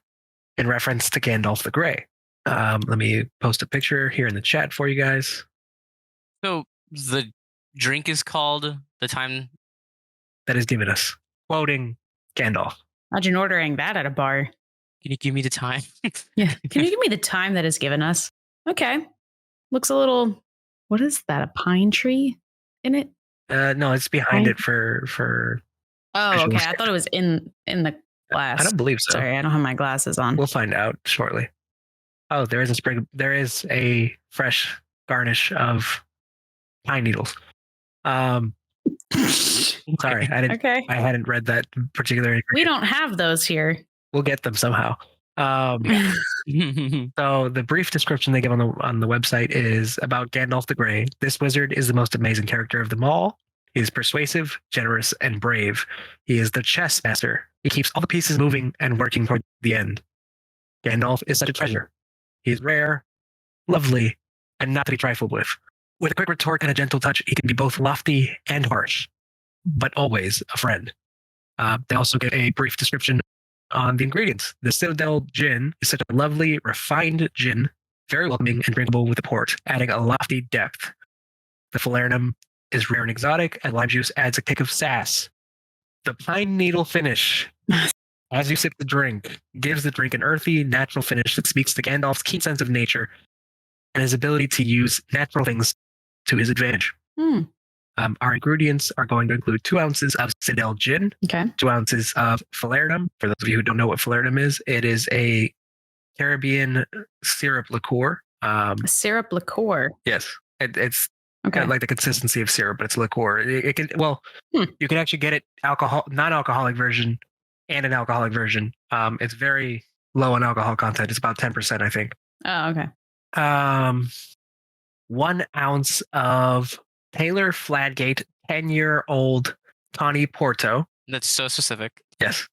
in reference to Gandalf the Grey. Let me post a picture here in the chat for you guys. So the drink is called The Time That Is Given Us, quoting Gandalf. Imagine ordering that at a bar. Can you give me the time? Yeah. Can you give me the time that is given us? Okay. Looks a little, what is that? A pine tree in it? No, it's behind it for. Oh, okay. I thought it was in the glass. I don't believe so. Sorry, I don't have my glasses on. We'll find out shortly. Oh, there is a sprig. There is a fresh garnish of pine needles. Sorry, I didn't. Okay. I hadn't read that particular ingredient. We don't have those here. We'll get them somehow. So the brief description they give on the website is about Gandalf the Grey. This wizard is the most amazing character of them all. He is persuasive, generous, and brave. He is the chess master. He keeps all the pieces moving and working toward the end. Gandalf is such a treasure. He is rare, lovely, and not to be trifled with. With a quick retort and a gentle touch, he can be both lofty and harsh, but always a friend. They also give a brief description on the ingredients. The Citadelle Gin is such a lovely, refined gin, very welcoming and drinkable with the port, adding a lofty depth. The Falernum is rare and exotic, and lime juice adds a kick of sass. The pine needle finish, as you sip the drink, gives the drink an earthy, natural finish that speaks to Gandalf's keen sense of nature and his ability to use natural things to his advantage. Our ingredients are going to include 2 ounces of Citadelle Gin, 2 ounces of Falernum. For those of you who don't know what Falernum is, it is a Caribbean syrup liqueur. Syrup liqueur? Yes. It's got like the consistency of syrup, but it's a liqueur. It can, you can actually get it non-alcoholic version and an alcoholic version. It's very low in alcohol content. It's about 10%, I think. Oh, okay. 1 ounce of Taylor Fladgate 10-year-old Tawny Porto. That's so specific. Yes.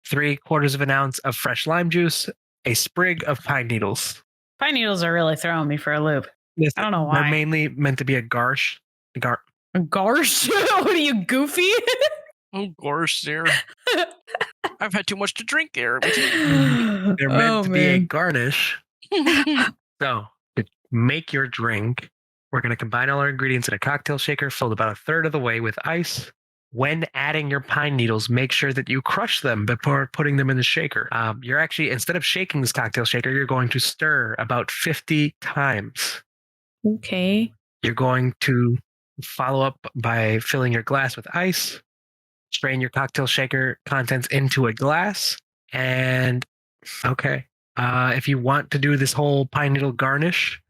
3/4 of an ounce of fresh lime juice, a sprig of pine needles. Pine needles are really throwing me for a loop. Yes, I don't know why. They're mainly meant to be a garsh. A garsh? What are you, goofy? Oh, gosh, there. I've had too much to drink there. They're meant to be a garnish. So, to make your drink, we're going to combine all our ingredients in a cocktail shaker filled about 1/3 of the way with ice. When adding your pine needles, make sure that you crush them before putting them in the shaker. You're actually, instead of shaking this cocktail shaker, you're going to stir about 50 times. Okay. You're going to follow up by filling your glass with ice, strain your cocktail shaker contents into a glass, and if you want to do this whole pine needle garnish,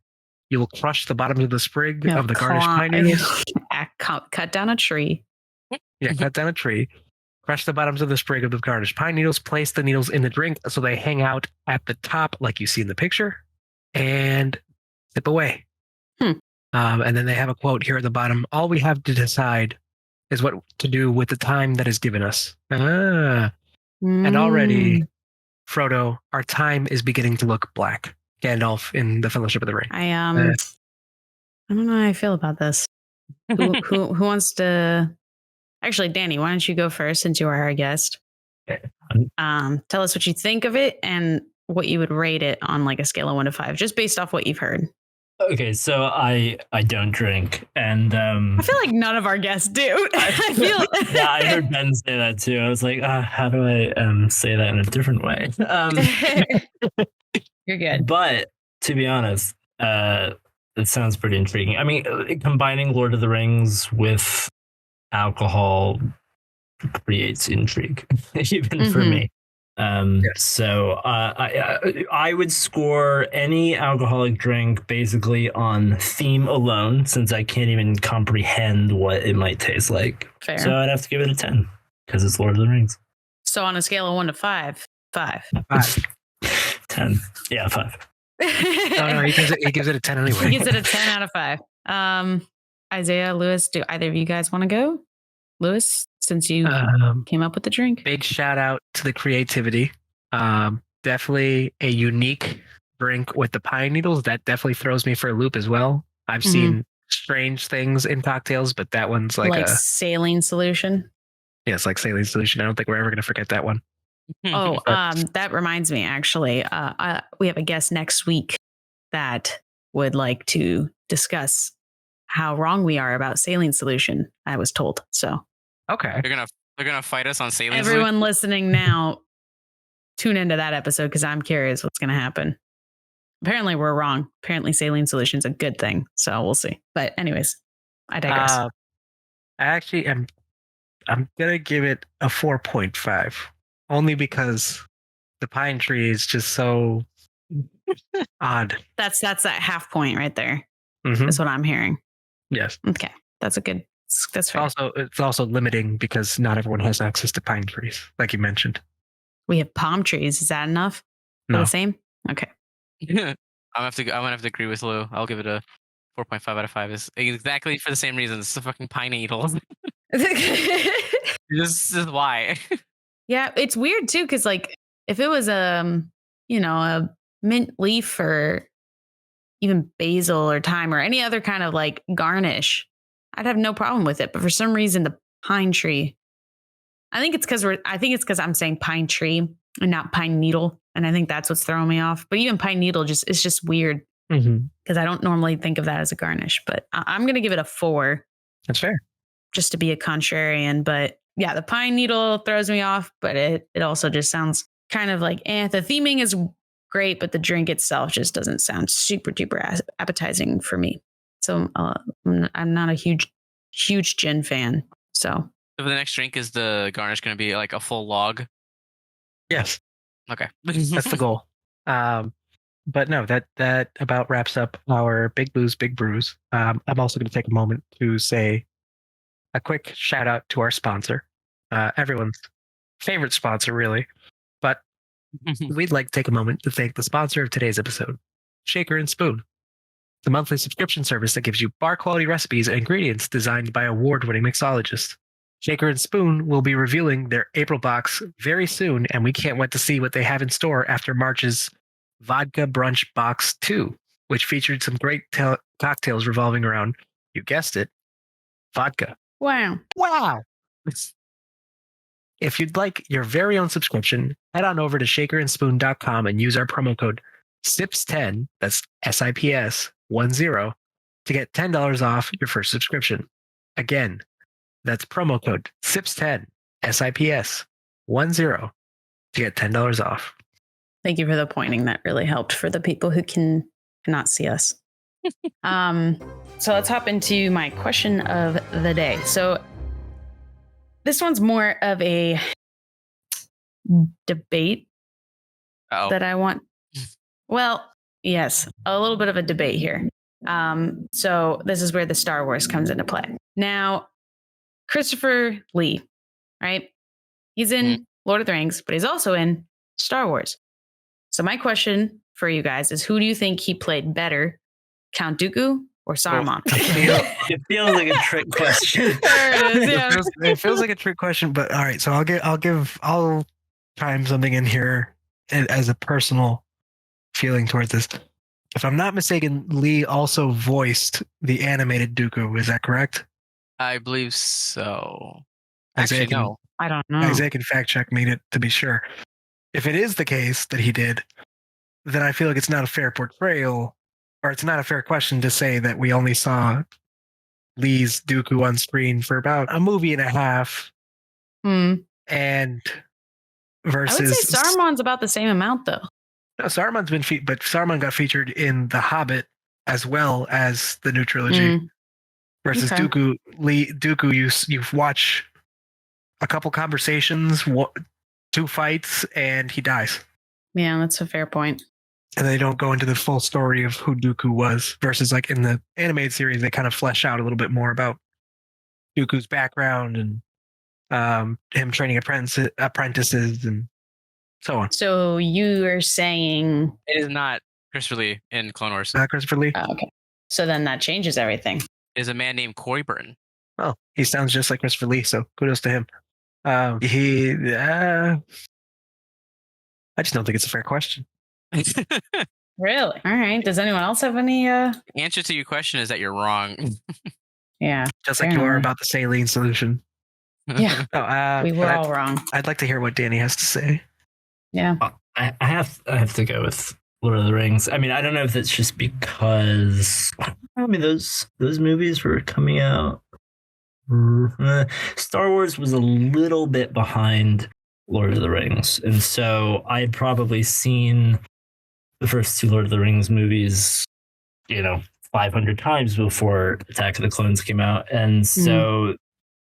You will crush the bottoms of the sprig Yeah, of the Garnish pine needles. Cut down a tree. Yeah, cut down a tree. Crush the bottoms of the sprig of the Garnish pine needles. Place the needles in the drink so they hang out at the top, like you see in the picture, and sip away. And then they have a quote here at the bottom. All we have to decide is what to do with the time that is given us. And already, Frodo, our time is beginning to look black. Gandalf in the Fellowship of the Ring. I don't know how I feel about this. Who wants to? Actually, Danny, why don't you go first since you are our guest? Okay. Tell us what you think of it and what you would rate it on like a scale of 1 to 5, just based off what you've heard. Okay, so I don't drink, and I feel like none of our guests do. I feel yeah, I heard Ben say that too. I was like, how do I say that in a different way? You're good. But to be honest, it sounds pretty intriguing. I mean, combining Lord of the Rings with alcohol creates intrigue, even for me. So I would score any alcoholic drink basically on theme alone, since I can't even comprehend what it might taste like. Fair. So I'd have to give it a 10 because it's Lord of the Rings. So on a scale of 1 to 5, 5. 10. Yeah, 5. No, he gives it a 10 anyway. He gives it a 10 out of 5. Isaiah, Lewis, do either of you guys want to go? Lewis, since you came up with the drink. Big shout out to the creativity. Definitely a unique drink with the pine needles. That definitely throws me for a loop as well. I've seen strange things in cocktails, but that one's like a saline solution. Yeah, it's like saline solution. I don't think we're ever going to forget that one. Oh, that reminds me, actually. We have a guest next week that would like to discuss how wrong we are about saline solution, I was told. So okay. They're gonna fight us on saline everyone solution? listening now, tune into that episode because I'm curious what's going to happen. Apparently we're wrong. Apparently saline solution is a good thing. So we'll see. But anyways, I digress. I'm going to give it a 4.5 only because the pine tree is just so odd. That's that half point right there. Mm-hmm. That's what I'm hearing. Yes. Okay. That's fair. It's also limiting because not everyone has access to pine trees, like you mentioned. We have palm trees. Is that enough? No. The same? Okay. I'm gonna have to agree with Lou. I'll give it a 4.5 out of 5. Is exactly for the same reason. It's the fucking pine needles. This is why. Yeah, it's weird too, because like if it was a mint leaf or even basil or thyme or any other kind of like garnish, I'd have no problem with it. But for some reason, the pine tree, I think it's because I'm saying pine tree and not pine needle. And I think that's what's throwing me off. But even pine needle it's just weird because I don't normally think of that as a garnish. But I'm going to give it a 4. That's fair. Just to be a contrarian. But yeah, the pine needle throws me off. But it also just sounds kind of like, the theming is great, but the drink itself just doesn't sound super duper appetizing for me. So I'm not a huge gin fan. So the next drink is the garnish going to be like a full log? Yes. Okay. That's the goal. But no, that about wraps up our Big Booze, Big Brews. I'm also going to take a moment to say a quick shout out to our sponsor, everyone's favorite sponsor, really. But we'd like to take a moment to thank the sponsor of today's episode, Shaker and Spoon, the monthly subscription service that gives you bar quality recipes and ingredients designed by award-winning mixologists. Shaker and Spoon will be revealing their April box very soon, and we can't wait to see what they have in store after March's Vodka Brunch Box 2, which featured some great cocktails revolving around, you guessed it, vodka. Wow. If you'd like your very own subscription, head on over to shakerandspoon.com and use our promo code SIPS10, that's SIPS 10, to get $10 off your first subscription. Again, that's promo code SIPS10, SIPS 10, to get $10 off. Thank you for the pointing. That really helped for the people who cannot see us. So let's hop into my question of the day. So this one's more of a debate that I want. Well, yes, a little bit of a debate here. So this is where the Star Wars comes into play. Now, Christopher Lee, right? He's in Lord of the Rings, but he's also in Star Wars. So my question for you guys is, who do you think he played better, Count Dooku or Saruman? It feels like a trick question. There it is, yeah. It feels like a trick question, but all right. So I'll chime something in here as a personal feeling towards this. If I'm not mistaken, Lee also voiced the animated Dooku. Is that correct? I believe so. Isaiah Actually, no. I don't know. Isaiah can fact check me to be sure. If it is the case that he did, then I feel like it's not a fair portrayal, or it's not a fair question to say that we only saw Lee's Dooku on screen for about a movie and a half, and versus I would say Saruman's about the same amount, though. No, Saruman's been but Saruman got featured in The Hobbit as well as the new trilogy. Versus Dooku, you watch a couple conversations, 2 fights, and he dies. Yeah, that's a fair point. And they don't go into the full story of who Dooku was. Versus like in the animated series, they kind of flesh out a little bit more about Dooku's background and him training apprentices and so on. So you are saying it is not Christopher Lee in Clone Wars. Not Christopher Lee? Oh, okay. So then that changes everything. It is a man named Corey Burton. Oh, he sounds just like Christopher Lee, so kudos to him. I just don't think it's a fair question. Really? All right. Does anyone else have any answer to your question is that you're wrong. Yeah. Just like you are about the saline solution. Yeah. We were all wrong. I'd like to hear what Danny has to say. Yeah. I have to go with Lord of the Rings. I mean, I don't know if it's just because those movies were coming out. Star Wars was a little bit behind Lord of the Rings, and so I'd probably seen the first 2 Lord of the Rings movies, 500 times before Attack of the Clones came out, and so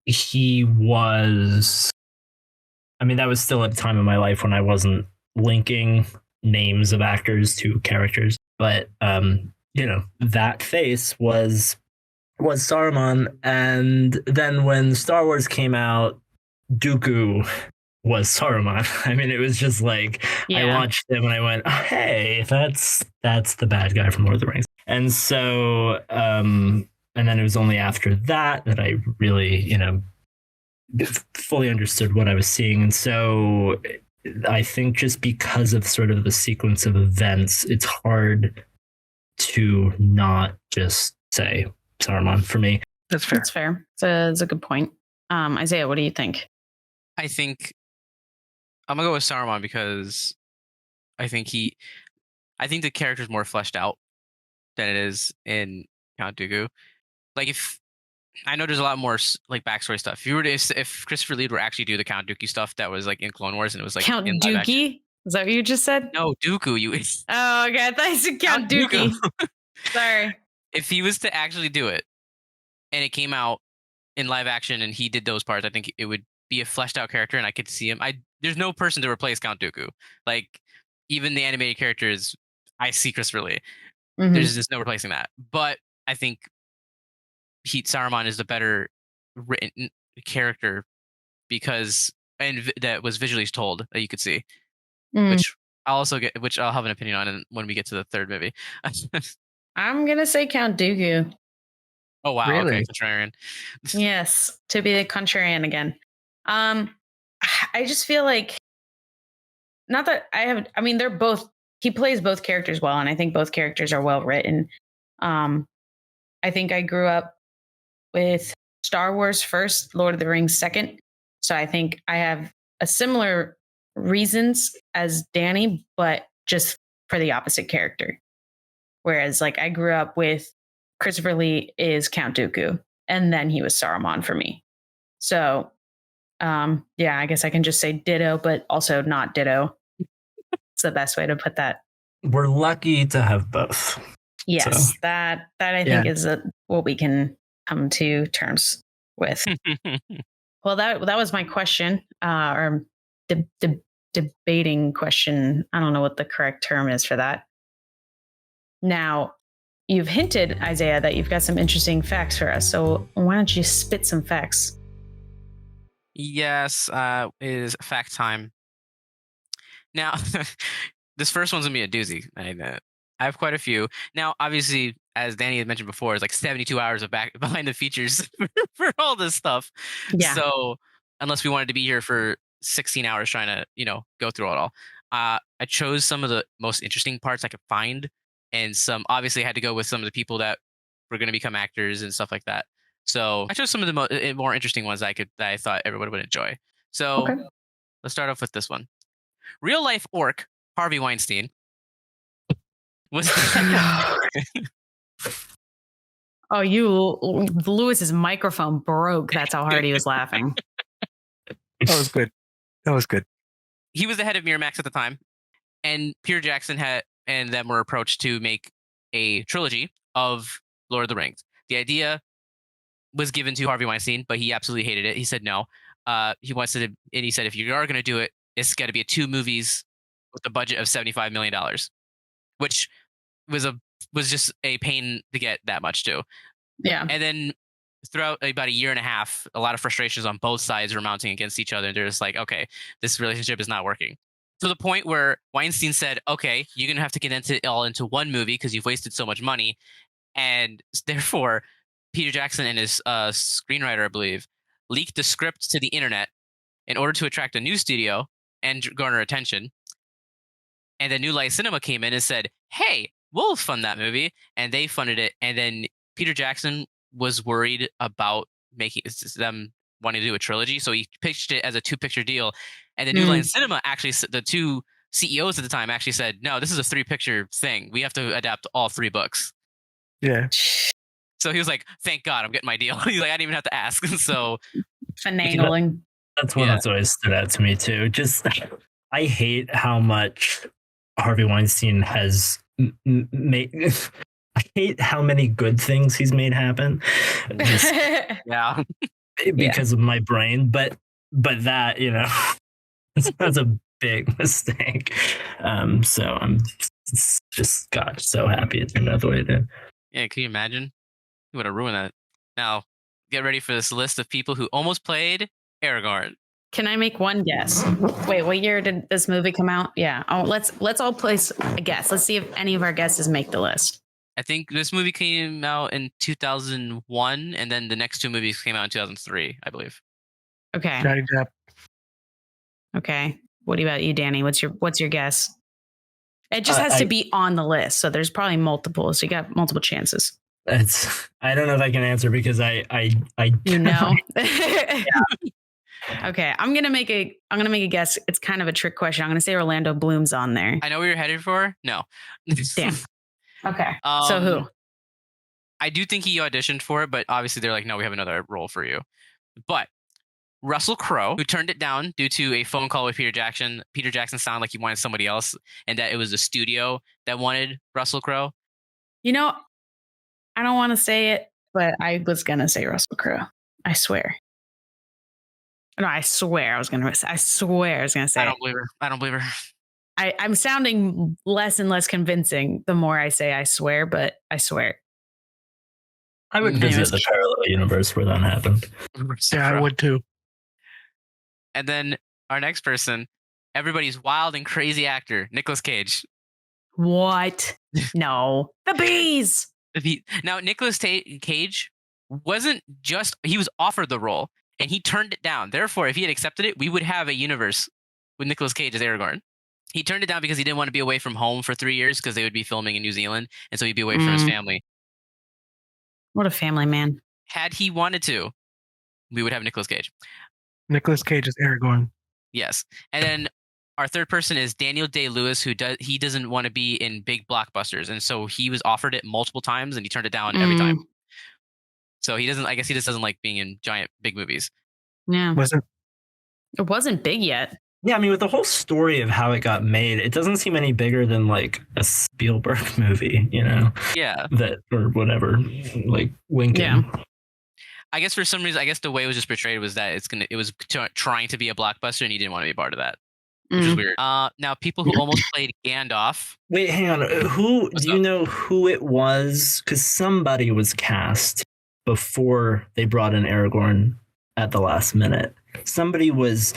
he was. I mean, that was still at a time in my life when I wasn't linking names of actors to characters, but that face was Saruman, and then when Star Wars came out, Dooku was Saruman. I mean, it was just like I watched him and I went, oh, "Hey, that's the bad guy from Lord of the Rings." And so, and then it was only after that I really, fully understood what I was seeing. And so I think just because of sort of the sequence of events, it's hard to not just say Saruman for me. That's fair. That's fair. It's a good point. Isaiah, what do you think? I think I'm gonna go with Saruman because I think the character is more fleshed out than it is in Count Dooku. Like, if I know there's a lot more like backstory stuff. If Christopher Lee were actually do the Count Dooku stuff that was like in Clone Wars and it was like Count Dookie? Is that what you just said? No, Dooku. Oh, okay. I thought you said Count Dookie. Sorry. If he was to actually do it and it came out in live action and he did those parts, I think it would be a fleshed out character and I could see him. There's no person to replace Count Dooku. Like, even the animated characters, I see Christopher Lee. There's just no replacing that. But I think Saruman is the better written character because that was visually told that you could see, which I'll have an opinion on when we get to the third movie. I'm gonna say Count Dooku. Oh wow! Really? Okay, contrarian. Yes, to be the contrarian again. I just feel like not that I have. I mean, they're both. He plays both characters well, and I think both characters are well written. I think I grew up with Star Wars first, Lord of the Rings second. So I think I have a similar reasons as Danny, but just for the opposite character. Whereas like I grew up with Christopher Lee is Count Dooku, and then he was Saruman for me. So I guess I can just say ditto, but also not ditto. It's the best way to put that. We're lucky to have both. Yes, so. that I think is what we can come to terms with. Well, that was my question, or debating question. I don't know what the correct term is for that. Now, you've hinted, Isaiah, that you've got some interesting facts for us. So why don't you spit some facts? Yes, is fact time. Now, this first one's gonna be a doozy. I have quite a few. Now, obviously, as Danny had mentioned before, it's like 72 hours of behind the features for all this stuff. Yeah. So unless we wanted to be here for 16 hours trying to, go through it all, I chose some of the most interesting parts I could find, and some obviously I had to go with some of the people that were going to become actors and stuff like that. So I chose some of the more interesting ones that I thought everybody would enjoy. So let's start off with this one. Real life orc Harvey Weinstein was Oh, Lewis's microphone broke. That's how hard he was laughing. That was good. That was good. He was the head of Miramax at the time, and Peter Jackson and them were approached to make a trilogy of Lord of the Rings. The idea was given to Harvey Weinstein, but he absolutely hated it. He said no. He said if you are going to do it, it's got to be 2 movies with a budget of $75 million, which was just a pain to get that much too. Yeah. And then throughout about a year and a half, a lot of frustrations on both sides were mounting against each other. They're just like, okay, this relationship is not working. To the point where Weinstein said, okay, you're going to have to condense it all into one movie because you've wasted so much money. And therefore, Peter Jackson and his screenwriter, I believe, leaked the script to the internet in order to attract a new studio and garner attention. And then New Light Cinema came in and said, hey, we'll fund that movie. And they funded it. And then Peter Jackson was worried about making them wanting to do a trilogy. So he pitched it as a 2-picture deal. And then New Line Cinema actually, the 2 CEOs at the time actually said, no, this is a 3-picture thing. We have to adapt all 3 books. Yeah. So he was like, thank God I'm getting my deal. He's like, I didn't even have to ask. So finagling. That's one that's always stood out to me too. Just, I hate how much Harvey Weinstein has made. I hate how many good things he's made happen. Just, yeah. Because of my brain. But that, that's a big mistake. So I'm just so happy it turned out the way it did. Yeah, can you imagine? He would have ruined that. Now, get ready for this list of people who almost played Aragorn. Can I make one guess? Wait, what year did this movie come out? Yeah. Oh, let's all place a guess. Let's see if any of our guesses make the list. I think this movie came out in 2001, and then the next 2 movies came out in 2003, I believe. Okay. Johnny Depp. Okay. What about you, Danny? What's your guess? It just has to be on the list, so there's probably multiple. So you got multiple chances. I don't know if I can answer because I Yeah. Okay, I'm gonna make a guess. It's kind of a trick question. I'm gonna say Orlando Bloom's on there. I know what you're headed for. No. Damn. Okay. So who? I do think he auditioned for it, but obviously they're like, no, we have another role for you. But Russell Crowe, who turned it down due to a phone call with Peter Jackson. Peter Jackson sounded like he wanted somebody else, and that it was the studio that wanted Russell Crowe. I don't want to say it, but I was gonna say Russell Crowe. I swear. No, I swear I was gonna say. I don't believe her. I'm sounding less and less convincing the more I say I swear, but I swear. I would visit the parallel universe where that happened. Yeah, I would too. And then our next person, everybody's wild and crazy actor, Nicolas Cage. What? No. The bees! Now, Nicolas Cage he was offered the role, and he turned it down. Therefore, if he had accepted it, we would have a universe with Nicolas Cage as Aragorn. He turned it down because he didn't want to be away from home for 3 years because they would be filming in New Zealand, and so he'd be away from his family. What a family man. Had he wanted to, we would have Nicolas Cage. Nicolas Cage is Aragorn. Yes. And then our third person is Daniel Day-Lewis, he doesn't want to be in big blockbusters, and so he was offered it multiple times, and he turned it down every time. So he just doesn't like being in giant, big movies. Yeah. It wasn't big yet. Yeah, I mean, with the whole story of how it got made, it doesn't seem any bigger than like a Spielberg movie, Yeah. That or whatever, like winking. Yeah. I guess for some reason, the way it was just portrayed was that it was trying to be a blockbuster, and he didn't want to be a part of that. which is weird. Now, people who almost played Gandalf. Wait, hang on. Do you know who it was? Because somebody was cast before they brought in Aragorn at the last minute. Somebody was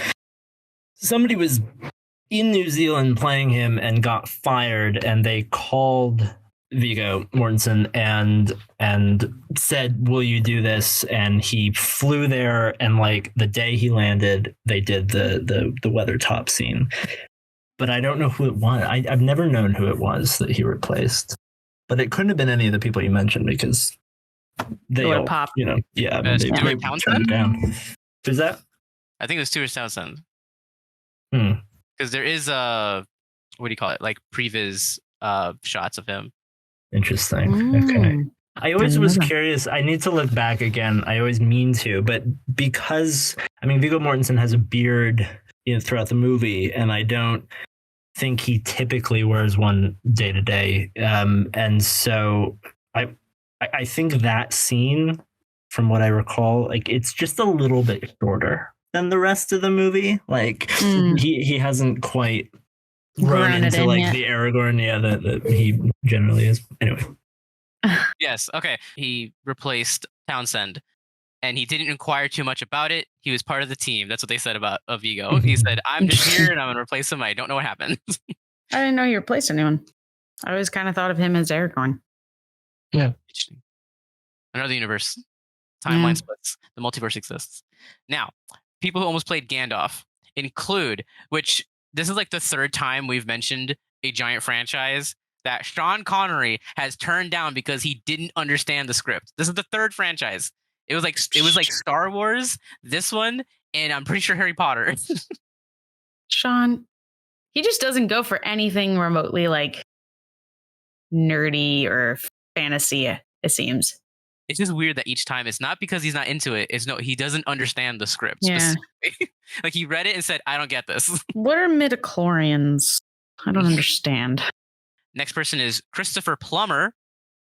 in New Zealand playing him and got fired, and they called Viggo Mortensen and said, "Will you do this?" And he flew there, and like the day he landed, they did the Weathertop scene. But I don't know who it was. I've never known who it was that he replaced. But it couldn't have been any of the people you mentioned, because they all popped. You know, yeah. I mean, they turned it down. Who's that? I think it was Stuart Townsend. Hmm. Because there is what do you call it? Like previs shots of him. Interesting. Okay. I always was curious. I need to look back again. I always mean to, but because Viggo Mortensen has a beard throughout the movie, and I don't think he typically wears one day to day. And so I think that scene, from what I recall, like it's just a little bit shorter than the rest of the movie. Like he hasn't quite grown into like the Aragorn, that he generally is. Anyway. Yes. Okay. He replaced Townsend, and he didn't inquire too much about it. He was part of the team. That's what they said about Viggo. He said, "I'm just here, and I'm going to replace him. I don't know what happened." I didn't know he replaced anyone. I always kind of thought of him as Aragorn. Yeah. Interesting. Another universe. Timeline splits. The multiverse exists. Now, people who almost played Gandalf include, which this is like the third time we've mentioned a giant franchise that Sean Connery has turned down because he didn't understand the script. This is the third franchise. It was like Star Wars, this one, and I'm pretty sure Harry Potter. Sean, he just doesn't go for anything remotely like nerdy or fantasy, it seems. It's just weird that each time it's not because he's not into it. It's no, he doesn't understand the script. Yeah. Like he read it and said, "I don't get this." What are midichlorians? I don't understand. Next person is Christopher Plummer,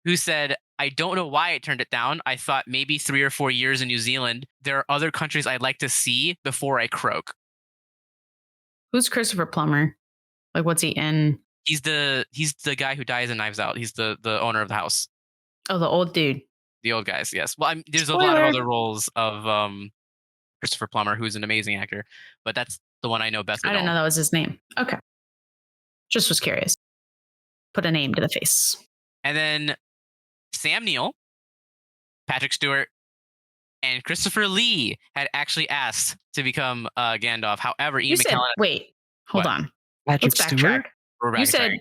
who said, "I don't know why I turned it down. I thought maybe 3 or 4 years in New Zealand. There are other countries I'd like to see before I croak." Who's Christopher Plummer? Like, what's he in? He's the guy who dies in Knives Out. He's the owner of the house. Oh, the old dude. The old guys, yes. Well, there's a lot of other roles of Christopher Plummer, who's an amazing actor, but that's the one I know best. I didn't know that was his name. Okay. Just was curious. Put a name to the face. And then Sam Neill, Patrick Stewart, and Christopher Lee had actually asked to become Gandalf. However, Ian McKellen... Wait, hold on. Patrick Let's Stewart? backtrack. You said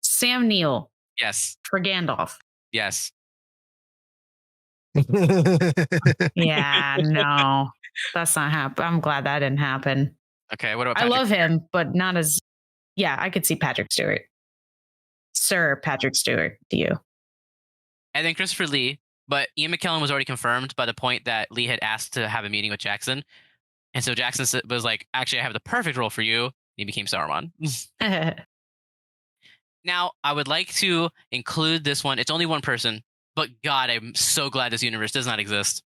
Sam Neill. Yes. For Gandalf. Yes. Yeah, no. That's not happen. I'm glad that didn't happen. Okay, what about Patrick I love him, but not as... Yeah, I could see Patrick Stewart. Sir Patrick Stewart, to you. And then Christopher Lee, but Ian McKellen was already confirmed by the point that Lee had asked to have a meeting with Jackson. And so Jackson was like, "Actually, I have the perfect role for you." And he became Saruman. Now, I would like to include this one. It's only one person, but God, I'm so glad this universe does not exist.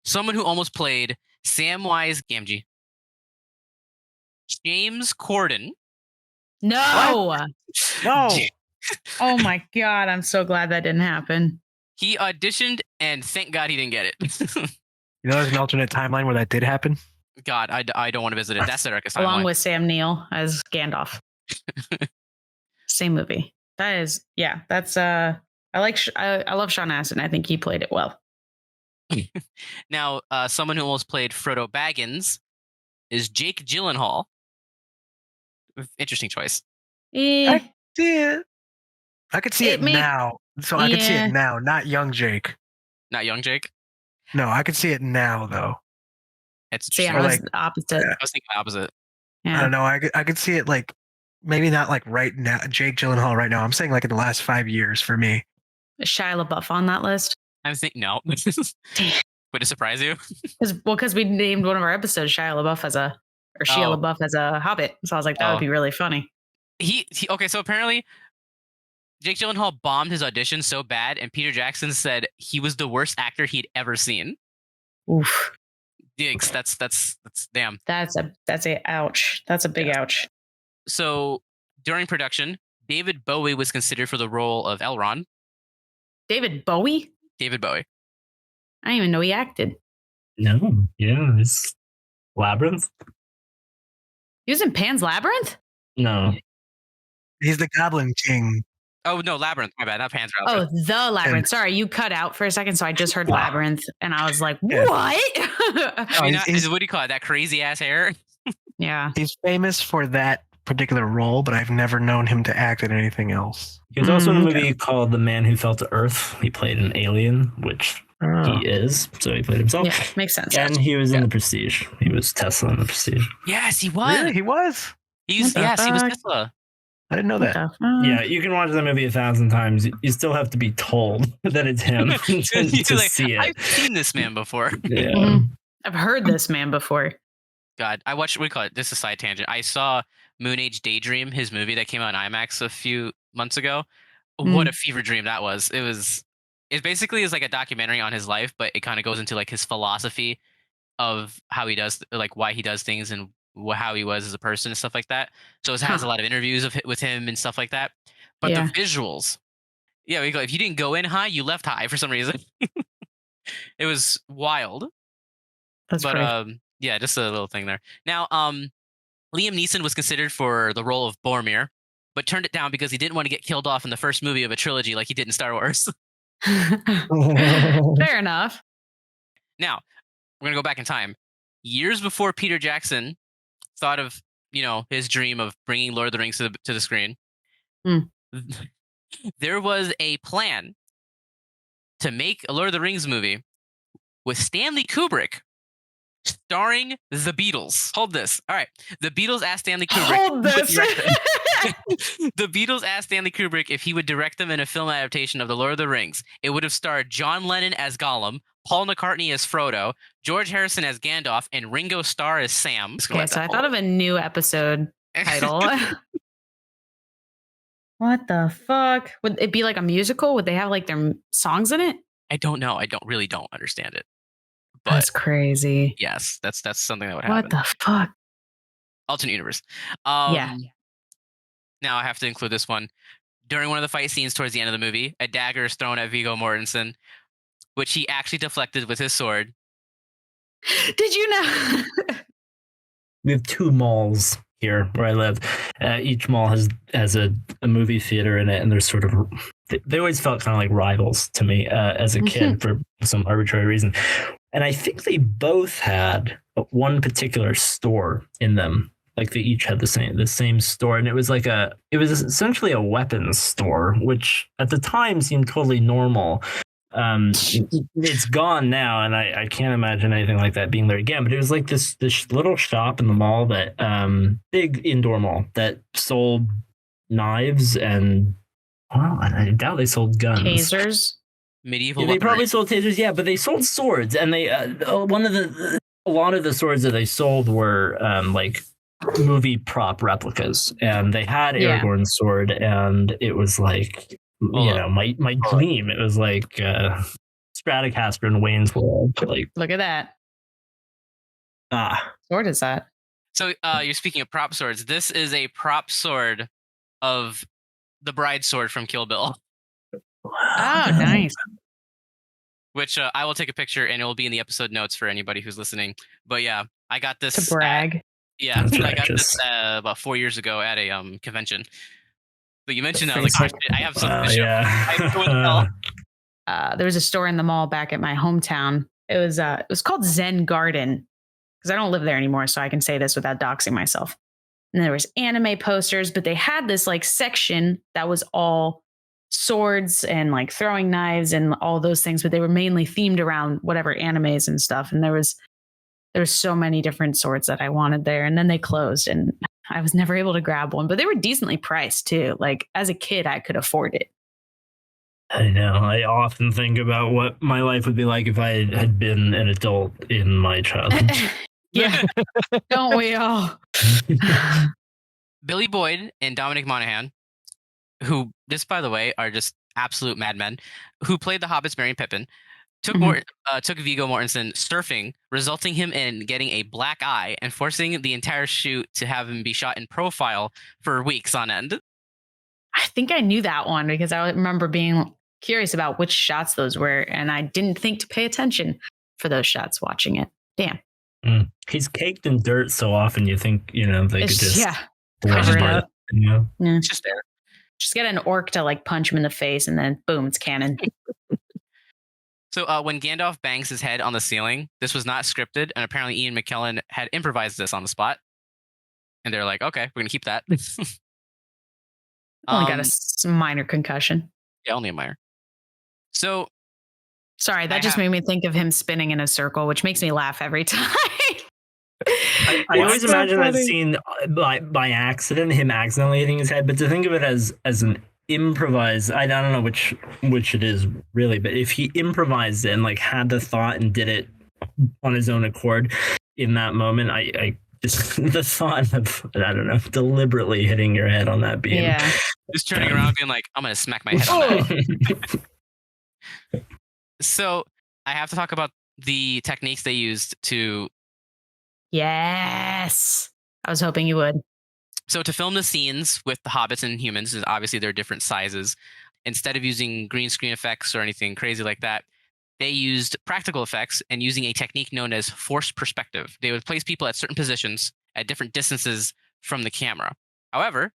Someone who almost played Samwise Gamgee. James Corden. No. What? No. Oh my God. I'm so glad that didn't happen. He auditioned, and thank God he didn't get it. You know, there's an alternate timeline where that did happen. God, I don't want to visit it. That's the darkest timeline. Along with Sam Neill as Gandalf. Same movie. That is, yeah, that's, I love Sean Astin. I think he played it well. Now, someone who almost played Frodo Baggins is Jake Gyllenhaal. Interesting choice. I see it. I could see it now. So I could see it now, not young Jake. Not young Jake? No, I could see it now, though. It's I was the opposite. I was thinking opposite. Yeah. I don't know. I could see it like, maybe not like right now, Jake Gyllenhaal right now. I'm saying like in the last 5 years for me. Is Shia LaBeouf on that list? I'm thinking, no. Damn. Would it surprise you? Because we named one of our episodes Shia LaBeouf as Shia LaBeouf as a Hobbit. So I was like, that would be really funny. Okay, so apparently Jake Gyllenhaal bombed his audition so bad, and Peter Jackson said he was the worst actor he'd ever seen. Oof. Yikes, that's damn. That's a ouch. That's a big ouch. So during production, David Bowie was considered for the role of Elrond. David Bowie? David Bowie. I didn't even know he acted. No, yeah, it's Labyrinth. He was in Pan's Labyrinth? No, He's the Goblin King. Oh no, Labyrinth. My bad, not Pan's Oh, Labyrinth. the Labyrinth. Sorry, you cut out for a second, so I just heard Labyrinth, and I was like, Yeah. what? I mean, what do you call it? That crazy ass hair? Yeah. He's famous for that particular role, but I've never known him to act in anything else. he was also in a movie called The Man Who Fell to Earth. He played an alien, which he is, so he played himself. Yeah, makes sense. And he was in The Prestige. He was Tesla in The Prestige. Yes, he was. Really? He was? He was Tesla. I didn't know that. Yeah, you can watch the movie 1,000 times. You still have to be told that it's him to Like, see it. I've seen this man before. Yeah. I've heard this man before. God, I watched, what do you call it? This is a side tangent. I saw Moon Age Daydream, his movie that came out in IMAX a few months ago. What a fever dream that was. It basically is like a documentary on his life, but it kind of goes into like his philosophy of how he does, like why he does things and how he was as a person and stuff like that. So it has a lot of interviews with him and stuff like that. But the visuals, if you didn't go in high, you left high for some reason. It was wild. That's but just a little thing there. Now, Liam Neeson was considered for the role of Boromir, but turned it down because he didn't want to get killed off in the first movie of a trilogy like he did in Star Wars. Fair enough. Now, we're going to go back in time. Years before Peter Jackson thought of, his dream of bringing Lord of the Rings to the screen, there was a plan to make a Lord of the Rings movie with Stanley Kubrick starring the Beatles. Hold this. All right. The Beatles asked Stanley Kubrick. Hold this. The Beatles asked Stanley Kubrick if he would direct them in a film adaptation of The Lord of the Rings. It would have starred John Lennon as Gollum, Paul McCartney as Frodo, George Harrison as Gandalf, and Ringo Starr as Sam. Okay, so I thought of a new episode title. What the fuck? Would it be like a musical? Would they have like their songs in it? I don't know. I don't understand it. But that's crazy. Yes, that's something that would happen. What the fuck? Alternate universe. Yeah. Now I have to include this one. During one of the fight scenes towards the end of the movie, a dagger is thrown at Viggo Mortensen, which he actually deflected with his sword. Did you know? We have 2 malls here where I live. Each mall has a movie theater in it, and there's sort of they always felt kind of like rivals to me as a kid for some arbitrary reason. And I think they both had one particular store in them. Like they each had the same store, and it was essentially a weapons store, which at the time seemed totally normal. It's gone now, and I can't imagine anything like that being there again. But it was like this little shop in the mall, that big indoor mall that sold knives and I doubt they sold guns. Tasers. Medieval. They probably sold tasers, but they sold swords, and they a lot of the swords that they sold were like movie prop replicas, and they had Aragorn's sword, and it was like my dream. It was like Stratocaster in Wayne's World. Like, look at that. Sword is that? So you're speaking of prop swords. This is a prop sword of the bride sword from Kill Bill. Oh, nice. Which I will take a picture, and it will be in the episode notes for anybody who's listening. But yeah, I got this to brag. I got this about 4 years ago at a convention. But you mentioned that, like, I have something to show. There was a store in the mall back at my hometown. It was called Zen Garden, because I don't live there anymore, so I can say this without doxing myself. And there was anime posters, but they had this like section that was all swords and like throwing knives and all those things, but they were mainly themed around whatever animes and stuff. And there was so many different swords that I wanted there, and then they closed, and I was never able to grab one, but they were decently priced too. Like as a kid, I could afford it. I know. I often think about what my life would be like if I had been an adult in my childhood. Yeah. Don't we all? Billy Boyd and Dominic Monaghan, who, just by the way, are just absolute madmen, who played the Hobbits, Merry and Pippin, took Viggo Mortensen surfing, resulting him in getting a black eye and forcing the entire shoot to have him be shot in profile for weeks on end. I think I knew that one because I remember being curious about which shots those were, and I didn't think to pay attention for those shots watching it. Damn. He's caked in dirt so often you think, they could just cover it up. Yeah. It's just there. Just get an orc to like punch him in the face and then boom, it's canon. So when Gandalf bangs his head on the ceiling, this was not scripted, and apparently Ian McKellen had improvised this on the spot. And they're like, okay, we're going to keep that. Only got a minor concussion. Yeah, only a minor. So, sorry, that just made me think of him spinning in a circle, which makes me laugh every time. I always imagine that scene by accident, him accidentally hitting his head, but to think of it as an improvised, I don't know which it is really, but if he improvised it and like had the thought and did it on his own accord in that moment, I just the thought of, I don't know, deliberately hitting your head on that beam. Yeah. Just turning around being like, I'm going to smack my head on that. So I have to talk about the techniques they used to... Yes. I was hoping you would. So to film the scenes with the hobbits and humans, obviously they're different sizes. Instead of using green screen effects or anything crazy like that, they used practical effects and using a technique known as forced perspective. They would place people at certain positions at different distances from the camera. However,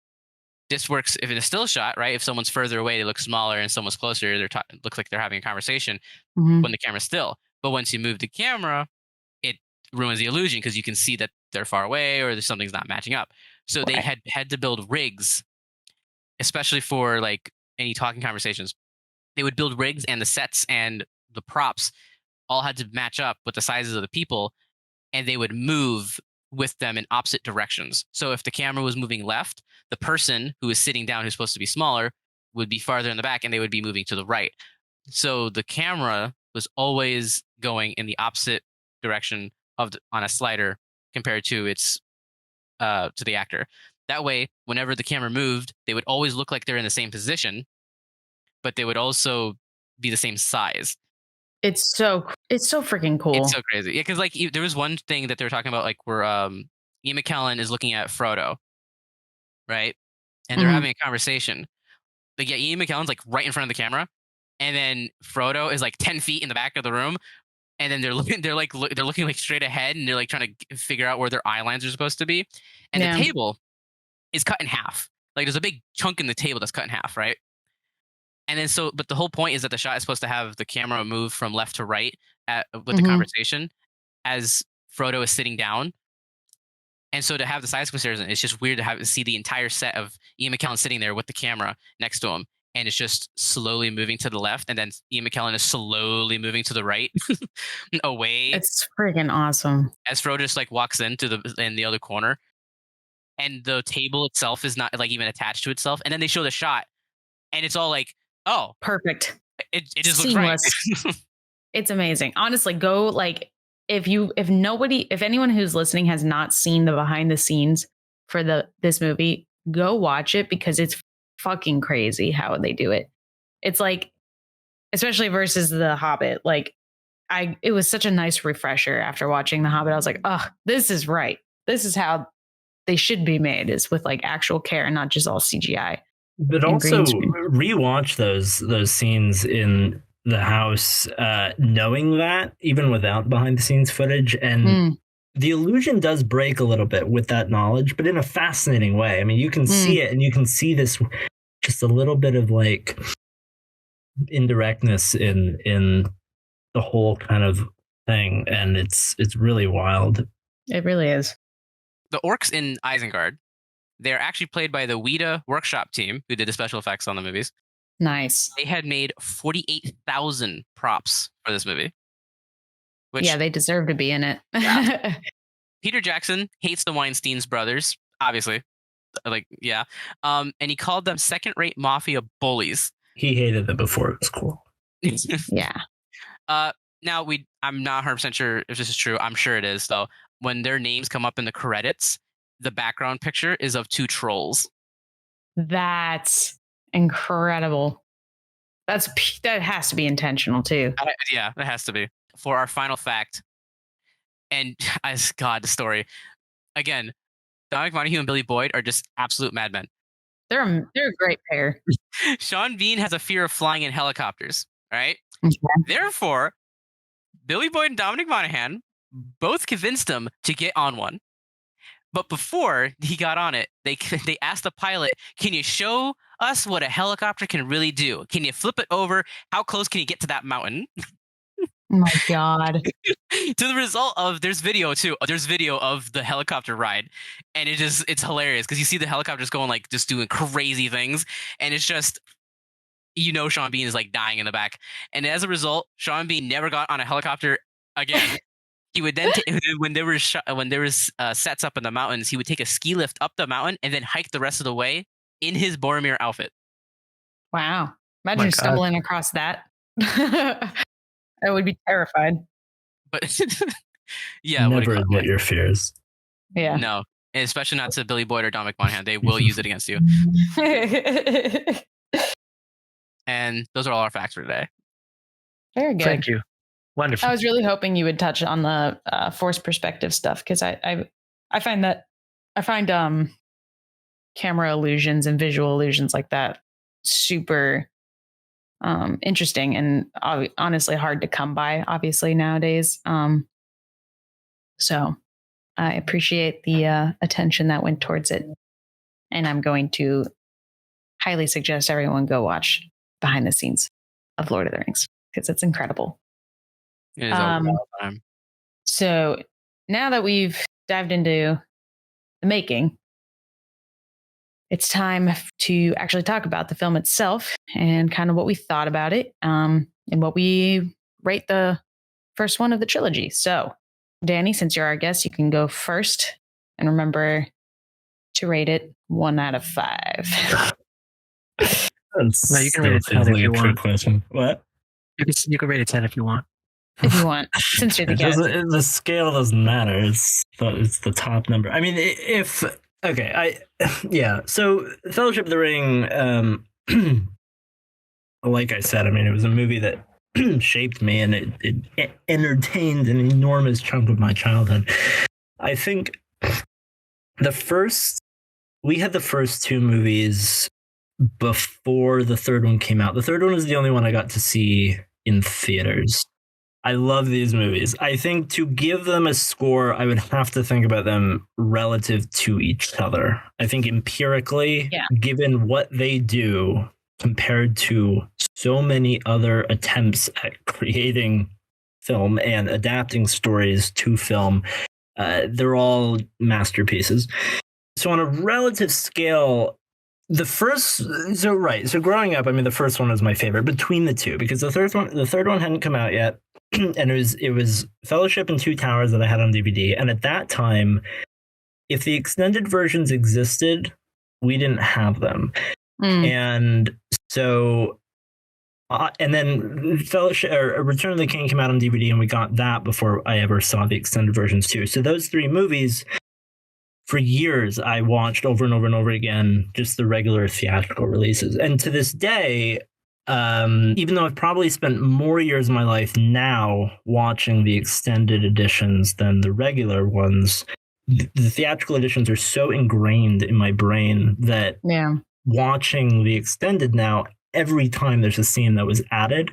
this works if in a still shot, right? If someone's further away, they look smaller, and someone's closer, looks like they're having a conversation when the camera's still. But once you move the camera, it ruins the illusion because you can see that they're far away or something's not matching up. So they had to build rigs, especially for like any talking conversations. They would build rigs, and the sets and the props all had to match up with the sizes of the people, and they would move with them in opposite directions. So if the camera was moving left, the person who is sitting down, who's supposed to be smaller, would be farther in the back, and they would be moving to the right. So the camera was always going in the opposite direction on a slider compared to its to the actor. That way, whenever the camera moved, they would always look like they're in the same position, but they would also be the same size. It's so freaking cool. It's so crazy. Yeah, because like there was one thing that they were talking about, like where Ian McKellen is looking at Frodo, right? And they're having a conversation. Like, yeah, Ian McKellen's like right in front of the camera, and then Frodo is like 10 feet in the back of the room, and then they're looking like straight ahead, and they're like trying to figure out where their eye lines are supposed to be, and the table is cut in half. Like there's a big chunk in the table that's cut in half, right? And then but the whole point is that the shot is supposed to have the camera move from left to right with the conversation as Frodo is sitting down. And so to have the size comparison, it's just weird to see the entire set of Ian McKellen sitting there with the camera next to him. And it's just slowly moving to the left. And then Ian McKellen is slowly moving to the right away. It's freaking awesome. As Frodo just like walks in the other corner. And the table itself is not like even attached to itself. And then they show the shot. And it's all like, oh, perfect. It just seamless. Looks right. It's amazing. Honestly, go like if anyone who's listening has not seen the behind the scenes for this movie, go watch it because it's fucking crazy how they do it. It's like, especially versus The Hobbit. Like it was such a nice refresher after watching The Hobbit. I was like, oh, this is right. This is how they should be made, is with like actual care and not just all CGI. But also rewatch those scenes in the house, knowing that even without behind the scenes footage, and the illusion does break a little bit with that knowledge, but in a fascinating way. I mean, you can see it, and you can see this just a little bit of like indirectness in the whole kind of thing, and it's really wild. It really is. The orcs in Isengard, they're actually played by the Weta workshop team who did the special effects on the movies. Nice. They had made 48,000 props for this movie. Yeah, they deserve to be in it. Yeah. Peter Jackson hates the Weinstein's brothers, obviously. Like, yeah. And he called them second-rate mafia bullies. He hated them before it was cool. Yeah. Now, I'm not 100% sure if this is true. I'm sure it is, though. When their names come up in the credits, the background picture is of two trolls. That's incredible. That has to be intentional too. Yeah, that has to be. For our final fact, and God, the story again. Dominic Monaghan and Billy Boyd are just absolute madmen. They're a great pair. Sean Bean has a fear of flying in helicopters, right? Okay. Therefore, Billy Boyd and Dominic Monaghan both convinced him to get on one. But before he got on it, they asked the pilot, "Can you show us what a helicopter can really do? Can you flip it over? How close can you get to that mountain?" Oh my God. To the result of there's video too. There's video of the helicopter ride, and it's hilarious because you see the helicopters going like just doing crazy things, and it's just Sean Bean is like dying in the back, and as a result, Sean Bean never got on a helicopter again. He would then when there was sets up in the mountains, he would take a ski lift up the mountain and then hike the rest of the way in his Boromir outfit. Wow! Imagine stumbling across that. I would be terrified. But yeah, never admit your fears. Yeah, no, and especially not to Billy Boyd or Dominic Monaghan. They will use it against you. And those are all our facts for today. Very good. Thank you. Wonderful. I was really hoping you would touch on the force perspective stuff because I find camera illusions and visual illusions like that super interesting and honestly hard to come by, obviously, nowadays. So I appreciate the attention that went towards it. And I'm going to highly suggest everyone go watch behind the scenes of Lord of the Rings because it's incredible. It is all the time. So now that we've dived into the making, it's time to actually talk about the film itself and kind of what we thought about it, and what we rate the first one of the trilogy. So, Danny, since you're our guest, you can go first, and remember to rate it 1 out of 5. No, you can rate it 10 if you want. Question. What? You can rate it 10 if you want. If you want, since you're the guest. The scale doesn't matter. It's the top number. I mean, So, Fellowship of the Ring, like I said, I mean, it was a movie that shaped me, and it entertained an enormous chunk of my childhood. I think we had the first two movies before the third one came out. The third one is the only one I got to see in theaters. I love these movies. I think to give them a score, I would have to think about them relative to each other. I think empirically, given what they do compared to so many other attempts at creating film and adapting stories to film, they're all masterpieces. So on a relative scale, so growing up, I mean, the first one was my favorite between the two because the third one hadn't come out yet. And it was Fellowship and Two Towers that I had on DVD. And at that time, if the extended versions existed, we didn't have them. And so, and then Fellowship or Return of the King came out on DVD, and we got that before I ever saw the extended versions too. So those three movies, for years, I watched over and over and over again, just the regular theatrical releases. And to this day, even though I've probably spent more years of my life now watching the extended editions than the regular ones, the theatrical editions are so ingrained in my brain that watching the extended now, every time there's a scene that was added,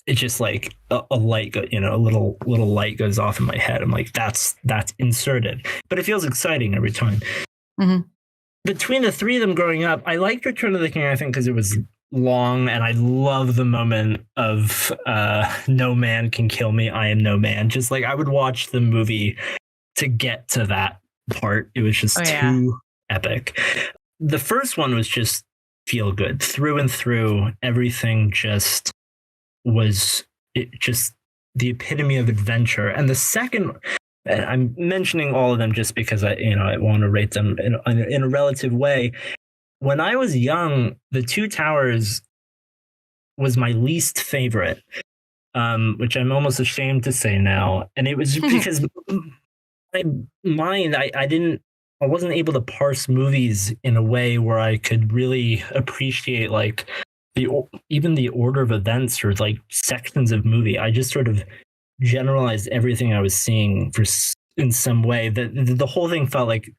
it's just like a light, a little light goes off in my head. I'm like, that's inserted, but it feels exciting every time. Mm-hmm. Between the three of them growing up, I liked Return of the King, I think, because it was long, and I love the moment of no man can kill me, I am no man. Just like I would watch the movie to get to that part. It was just too epic. The first one was just feel good through and through. Everything just was just the epitome of adventure. And the second, I'm mentioning all of them just because I want to rate them in a relative way. When I was young, the Two Towers was my least favorite, which I'm almost ashamed to say now. And it was because my mind, I wasn't able to parse movies in a way where I could really appreciate like even the order of events or like sections of movie, I just sort of generalized everything I was seeing in some way. That the whole thing felt like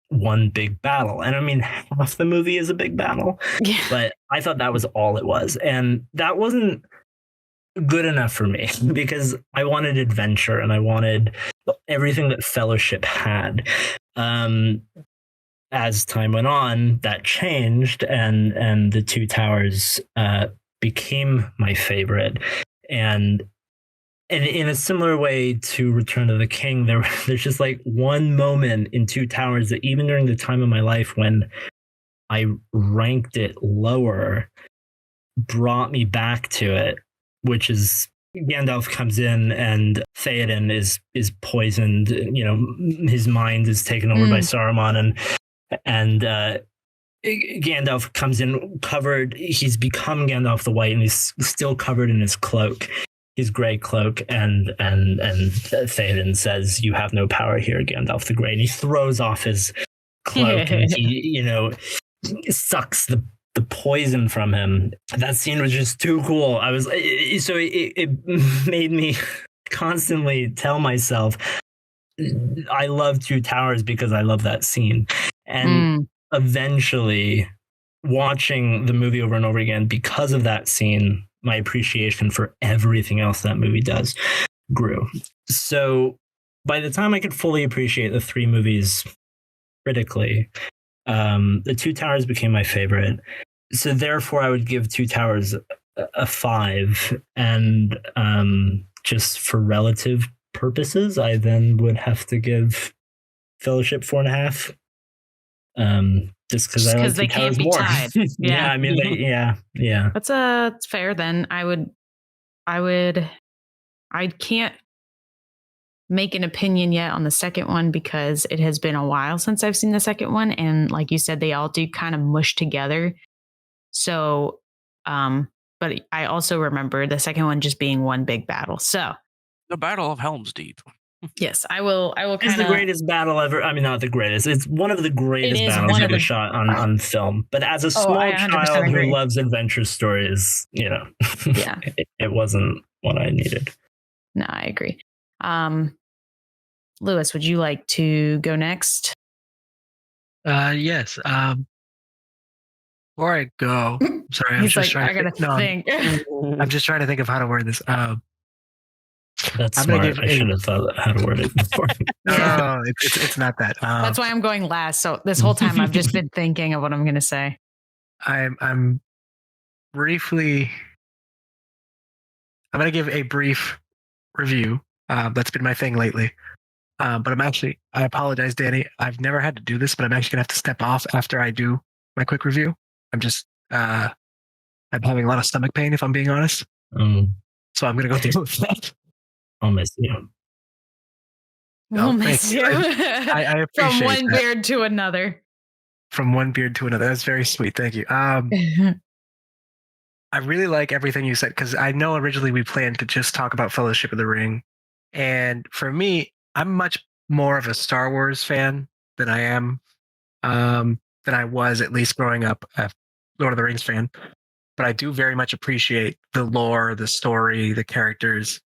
one big battle. And I mean, half the movie is a big battle, but I thought that was all it was. And that wasn't good enough for me because I wanted adventure and I wanted everything that Fellowship had. As time went on, that changed, and the Two Towers became my favorite. And in a similar way to Return of the King, there's just like one moment in Two Towers that even during the time of my life when I ranked it lower, brought me back to it, which is Gandalf comes in and Theoden is poisoned. You know, his mind is taken over by Saruman, and Gandalf comes in covered. He's become Gandalf the White, and he's still covered in his cloak, his gray cloak. And Theoden says, "You have no power here, Gandalf the Grey." And he throws off his cloak, and he, sucks the poison from him. That scene was just too cool. I was so it made me constantly tell myself I love Two Towers because I love that scene. And eventually watching the movie over and over again because of that scene, my appreciation for everything else that movie does grew. So by the time I could fully appreciate the three movies critically, the Two Towers became my favorite. So therefore I would give Two Towers a 5, and just for relative purposes, I then would have to give Fellowship 4.5. Just because I like they Two can't Towers be more. tied. Yeah, I mean, yeah. That's fair. Then I can't make an opinion yet on the second one because it has been a while since I've seen the second one, and like you said, they all do kind of mush together. So, but I also remember the second one just being one big battle. So, the Battle of Helm's Deep. Yes, I will kind of. It's the greatest battle ever. I mean, not the greatest. It's one of the greatest battles ever shot on film. But as a small child who loves adventure stories, yeah, it wasn't what I needed. No, I agree. Lewis, would you like to go next? Yes. Before I go, sorry, I'm just trying to think. I'm just trying to think of how to word this. That's smart. I should have thought how to word it before. No, it's not that. That's why I'm going last. So this whole time I've just been thinking of what I'm going to say. I'm briefly. I'm going to give a brief review. That's been my thing lately. But I apologize, Danny. I've never had to do this, but I'm actually going to have to step off after I do my quick review. I'm just, I'm having a lot of stomach pain, if I'm being honest. So I'm going to go deal with that. I'll miss you. We'll miss you. I appreciate From one that. beard to another. From one beard to another. That's very sweet. Thank you. I really like everything you said, because I know originally we planned to just talk about Fellowship of the Ring. And for me, I'm much more of a Star Wars fan than I am, than I was at least growing up, a Lord of the Rings fan. But I do very much appreciate the lore, the story, the characters,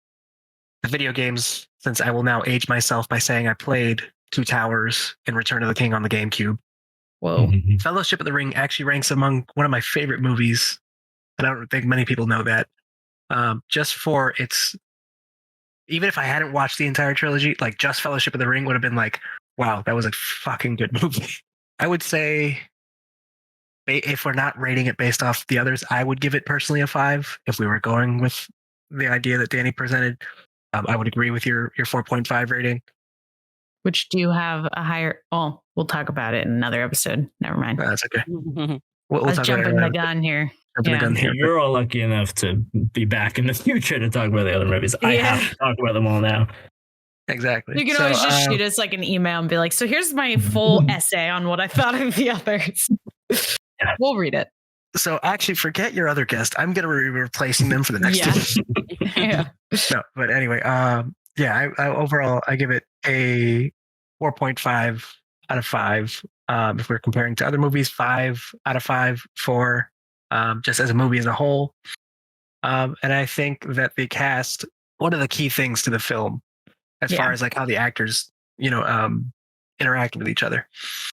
the video games, since I will now age myself by saying I played Two Towers and Return of the King on the GameCube. Whoa. Fellowship of the Ring actually ranks among one of my favorite movies. And I don't think many people know that. Just for its, even if I hadn't watched the entire trilogy, like just Fellowship of the Ring would have been like, wow, that was a fucking good movie. I would say, if we're not rating it based off the others, I would give it personally a 5. If we were going with the idea that Danny presented, I would agree with your 4.5 rating. Which do you have a higher? Oh, we'll talk about it in another episode. Never mind. That's okay. I was jumping the gun here. You're all lucky enough to be back in the future to talk about the other movies. I have to talk about them all now. Exactly. You can always just shoot us like an email and be like, so here's my full essay on what I thought of the others. We'll read it. So actually, forget your other guest. I'm going to be replacing them for the next two. No, but anyway, I overall, I give it a 4.5 out of 5. If we're comparing to other movies, 5 out of 5 for just as a movie as a whole. And I think that the cast, one of the key things to the film, as far as like how the actors, interact with each other.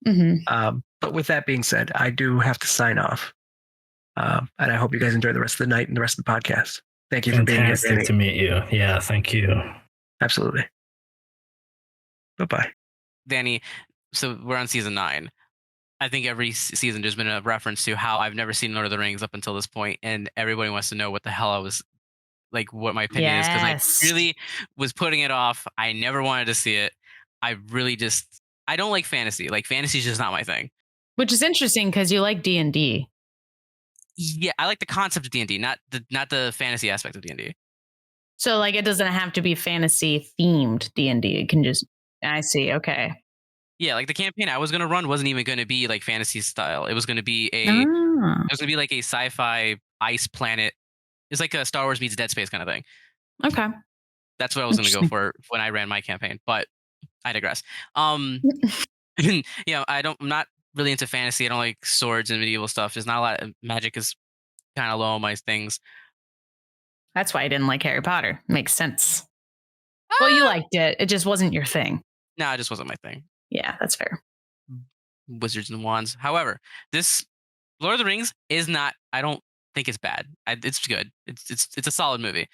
Mm-hmm. But with that being said, I do have to sign off. And I hope you guys enjoy the rest of the night and the rest of the podcast. Thank you for being here. Fantastic to meet you. Yeah, thank you. Absolutely. Bye-bye. Danny, so we're on season 9. I think every season there's been a reference to how I've never seen Lord of the Rings up until this point, and everybody wants to know what the hell I was like, what my opinion is, because I really was putting it off. I never wanted to see it. I don't like fantasy. Like, fantasy is just not my thing. Which is interesting because you like D&D. Yeah, I like the concept of D&D, not the fantasy aspect of D&D. So like, it doesn't have to be fantasy themed D&D. It can just. I see. Okay. Yeah, like the campaign I was gonna run wasn't even gonna be like fantasy style. It was gonna be like a sci-fi ice planet. It's like a Star Wars meets Dead Space kind of thing. Okay. That's what I was gonna go for when I ran my campaign, but I digress. I'm not really into fantasy. I don't like swords and medieval stuff. There's not a lot of magic is kind of low on my things. That's why I didn't like Harry Potter. Makes sense. Well, you liked it. It just wasn't your thing. No, it just wasn't my thing. Yeah, that's fair. Wizards and wands. However, this Lord of the Rings is not. I don't think it's bad. It's good. It's a solid movie.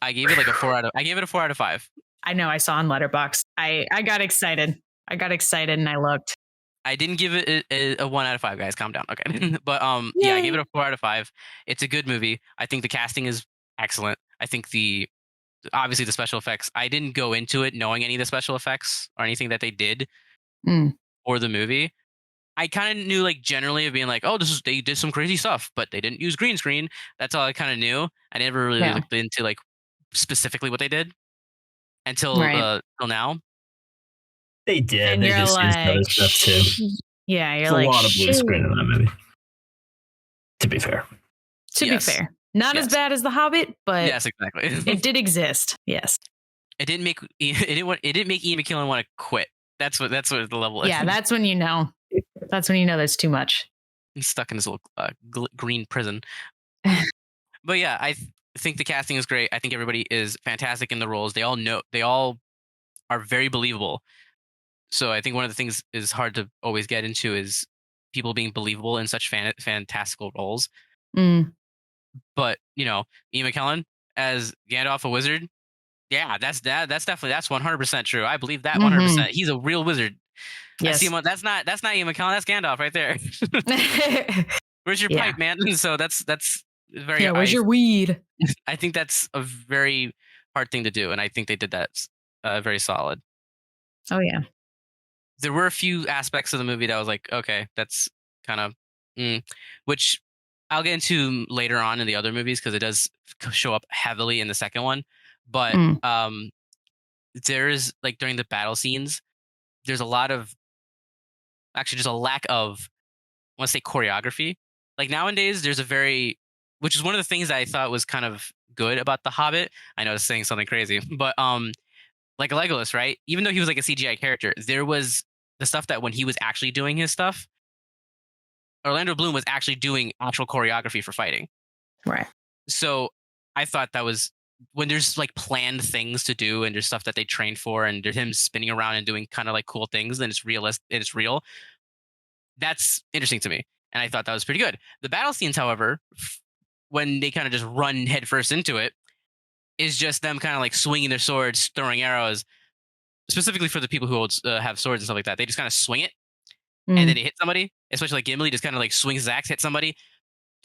I gave it like a 4 out of. I gave it a 4 out of 5. I know. I saw on Letterboxd. I got excited. And I looked. I didn't give it a 1 out of 5, guys. Calm down. Okay. But yeah, I gave it a 4 out of 5. It's a good movie. I think the casting is excellent. I think obviously the special effects. I didn't go into it knowing any of the special effects or anything that they did for the movie. I kind of knew like generally of being like, oh, they did some crazy stuff, but they didn't use green screen. That's all I kind of knew. I never really looked into like specifically what they did until now. They did. And they you're just used other stuff too. Yeah, you're There's like a lot of blue screen in that movie. To be fair. Not as bad as The Hobbit, but yes, exactly. It did exist. Yes. It didn't make Ian McKellen want to quit. That's what the level is. Yeah, that's when you know. That's when you know there's too much. He's stuck in his little green prison. But yeah, I think the casting is great. I think everybody is fantastic in the roles. They all are very believable. So I think one of the things is hard to always get into is people being believable in such fantastical roles. But Ian McKellen as Gandalf, a wizard. Yeah, that's 100% true. I believe that 100%. He's a real wizard. Yes. I see him. That's not Ian McKellen. That's Gandalf right there. Where's your pipe, man? So that's very. Yeah, where's your weed? I think that's a very hard thing to do, and I think they did that very solid. Oh yeah. There were a few aspects of the movie that I was like, okay, that's kind of, which I'll get into later on in the other movies because it does show up heavily in the second one. But there is like during the battle scenes, there's a lot of just a lack of, I want to say, choreography. Like nowadays, there's which is one of the things that I thought was kind of good about The Hobbit. I know I was saying something crazy, but like Legolas, right? Even though he was like a CGI character, there was the stuff that when he was actually doing his stuff, Orlando Bloom was actually doing actual choreography for fighting. Right. So I thought that was when there's like planned things to do and there's stuff that they trained for and there's him spinning around and doing kind of like cool things and it's realistic and it's real. That's interesting to me. And I thought that was pretty good. The battle scenes, however, when they kind of just run headfirst into it, is just them kind of like swinging their swords, throwing arrows, specifically for the people who have swords and stuff like that. They just kind of swing it and then they hit somebody, especially like Gimli just kind of like swings his axe, hit somebody,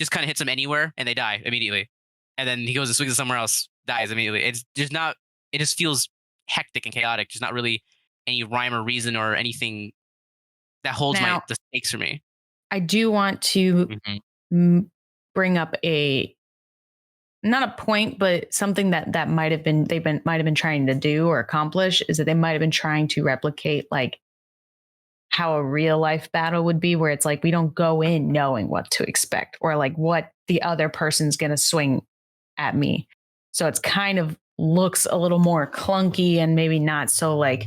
just kind of hits them anywhere and they die immediately. And then he goes and swings it somewhere else, dies immediately. It just feels hectic and chaotic. There's not really any rhyme or reason or anything that holds the stakes for me. I do want to bring up not a point, but something that might have been trying to do or accomplish is that they might have been trying to replicate like how a real life battle would be, where it's like we don't go in knowing what to expect or like what the other person's going to swing at me. So it's kind of looks a little more clunky and maybe not so like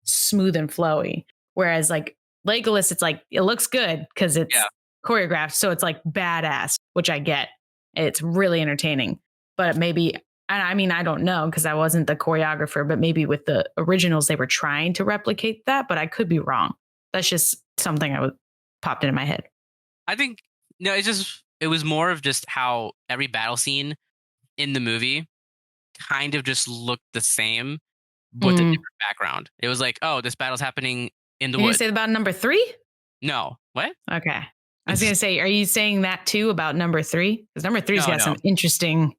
smooth and flowy. Whereas like Legolas, it's like it looks good because it's choreographed, so it's like badass, which I get. It's really entertaining. But maybe, I mean, I don't know because I wasn't the choreographer, but maybe with the originals, they were trying to replicate that, but I could be wrong. That's just something popped into my head. I think, no, it was more of just how every battle scene in the movie kind of just looked the same with a different background. It was like, oh, this battle's happening in the woods. You say about number 3? No. What? Okay. I was going to say, are you saying that too about number 3? Because number 3's got some interesting.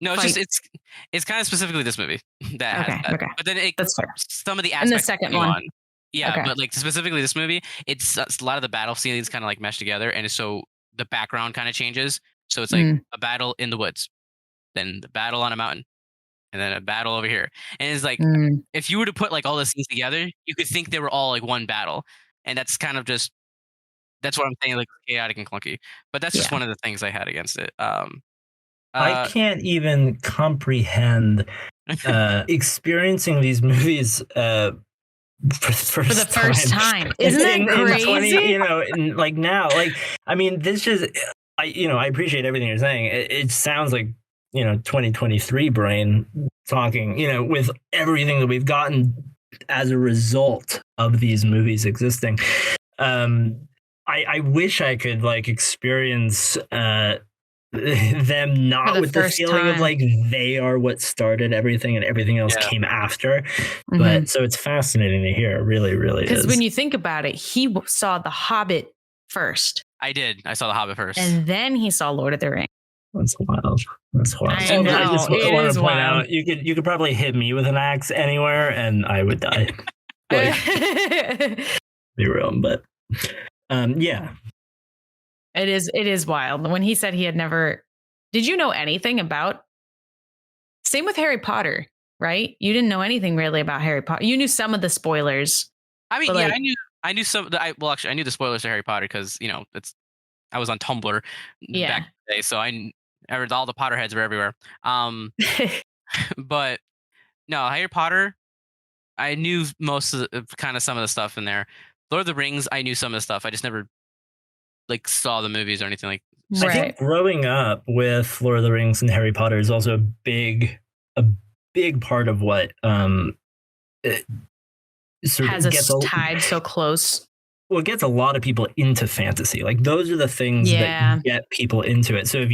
No, it's kind of specifically this movie that has that. Okay. But then that's fair. Some of the aspects. And the second one. Yeah, but like specifically this movie, it's a lot of the battle scenes kind of like mesh together, and so the background kind of changes. So it's like a battle in the woods, then the battle on a mountain, and then a battle over here. And it's like if you were to put like all the scenes together, you could think they were all like one battle, and that's kind of just what I'm saying, like chaotic and clunky. But that's just one of the things I had against it. I can't even comprehend experiencing these movies for the first time. Isn't that crazy? In like now, like, I mean, this just, I appreciate everything you're saying. It sounds like, 2023 brain talking, with everything that we've gotten as a result of these movies existing. I wish I could like experience, them not with the feeling of like they are what started everything and everything else came after. But so it's fascinating to hear. It really, really is. Because when you think about it, he saw The Hobbit first. I did. I saw The Hobbit first. And then he saw Lord of the Rings. That's wild. That's wild. I know. I just want to point wild. out, you could probably hit me with an axe anywhere and I would die. Be real, but yeah. It is wild. When he said he had never, did you know anything about? Same with Harry Potter, right? You didn't know anything really about Harry Potter. You knew some of the spoilers. I mean, yeah, I knew some. I knew the spoilers to Harry Potter because I was on Tumblr back in the day, so I read all the Potterheads were everywhere. But no, Harry Potter, I knew most of kind of some of the stuff in there. Lord of the Rings, I knew some of the stuff. I just never like saw the movies or anything like. I think growing up with Lord of the Rings and Harry Potter is also a big part of what sort has of us tied so close. Well, it gets a lot of people into fantasy. Like those are the things that get people into it. So if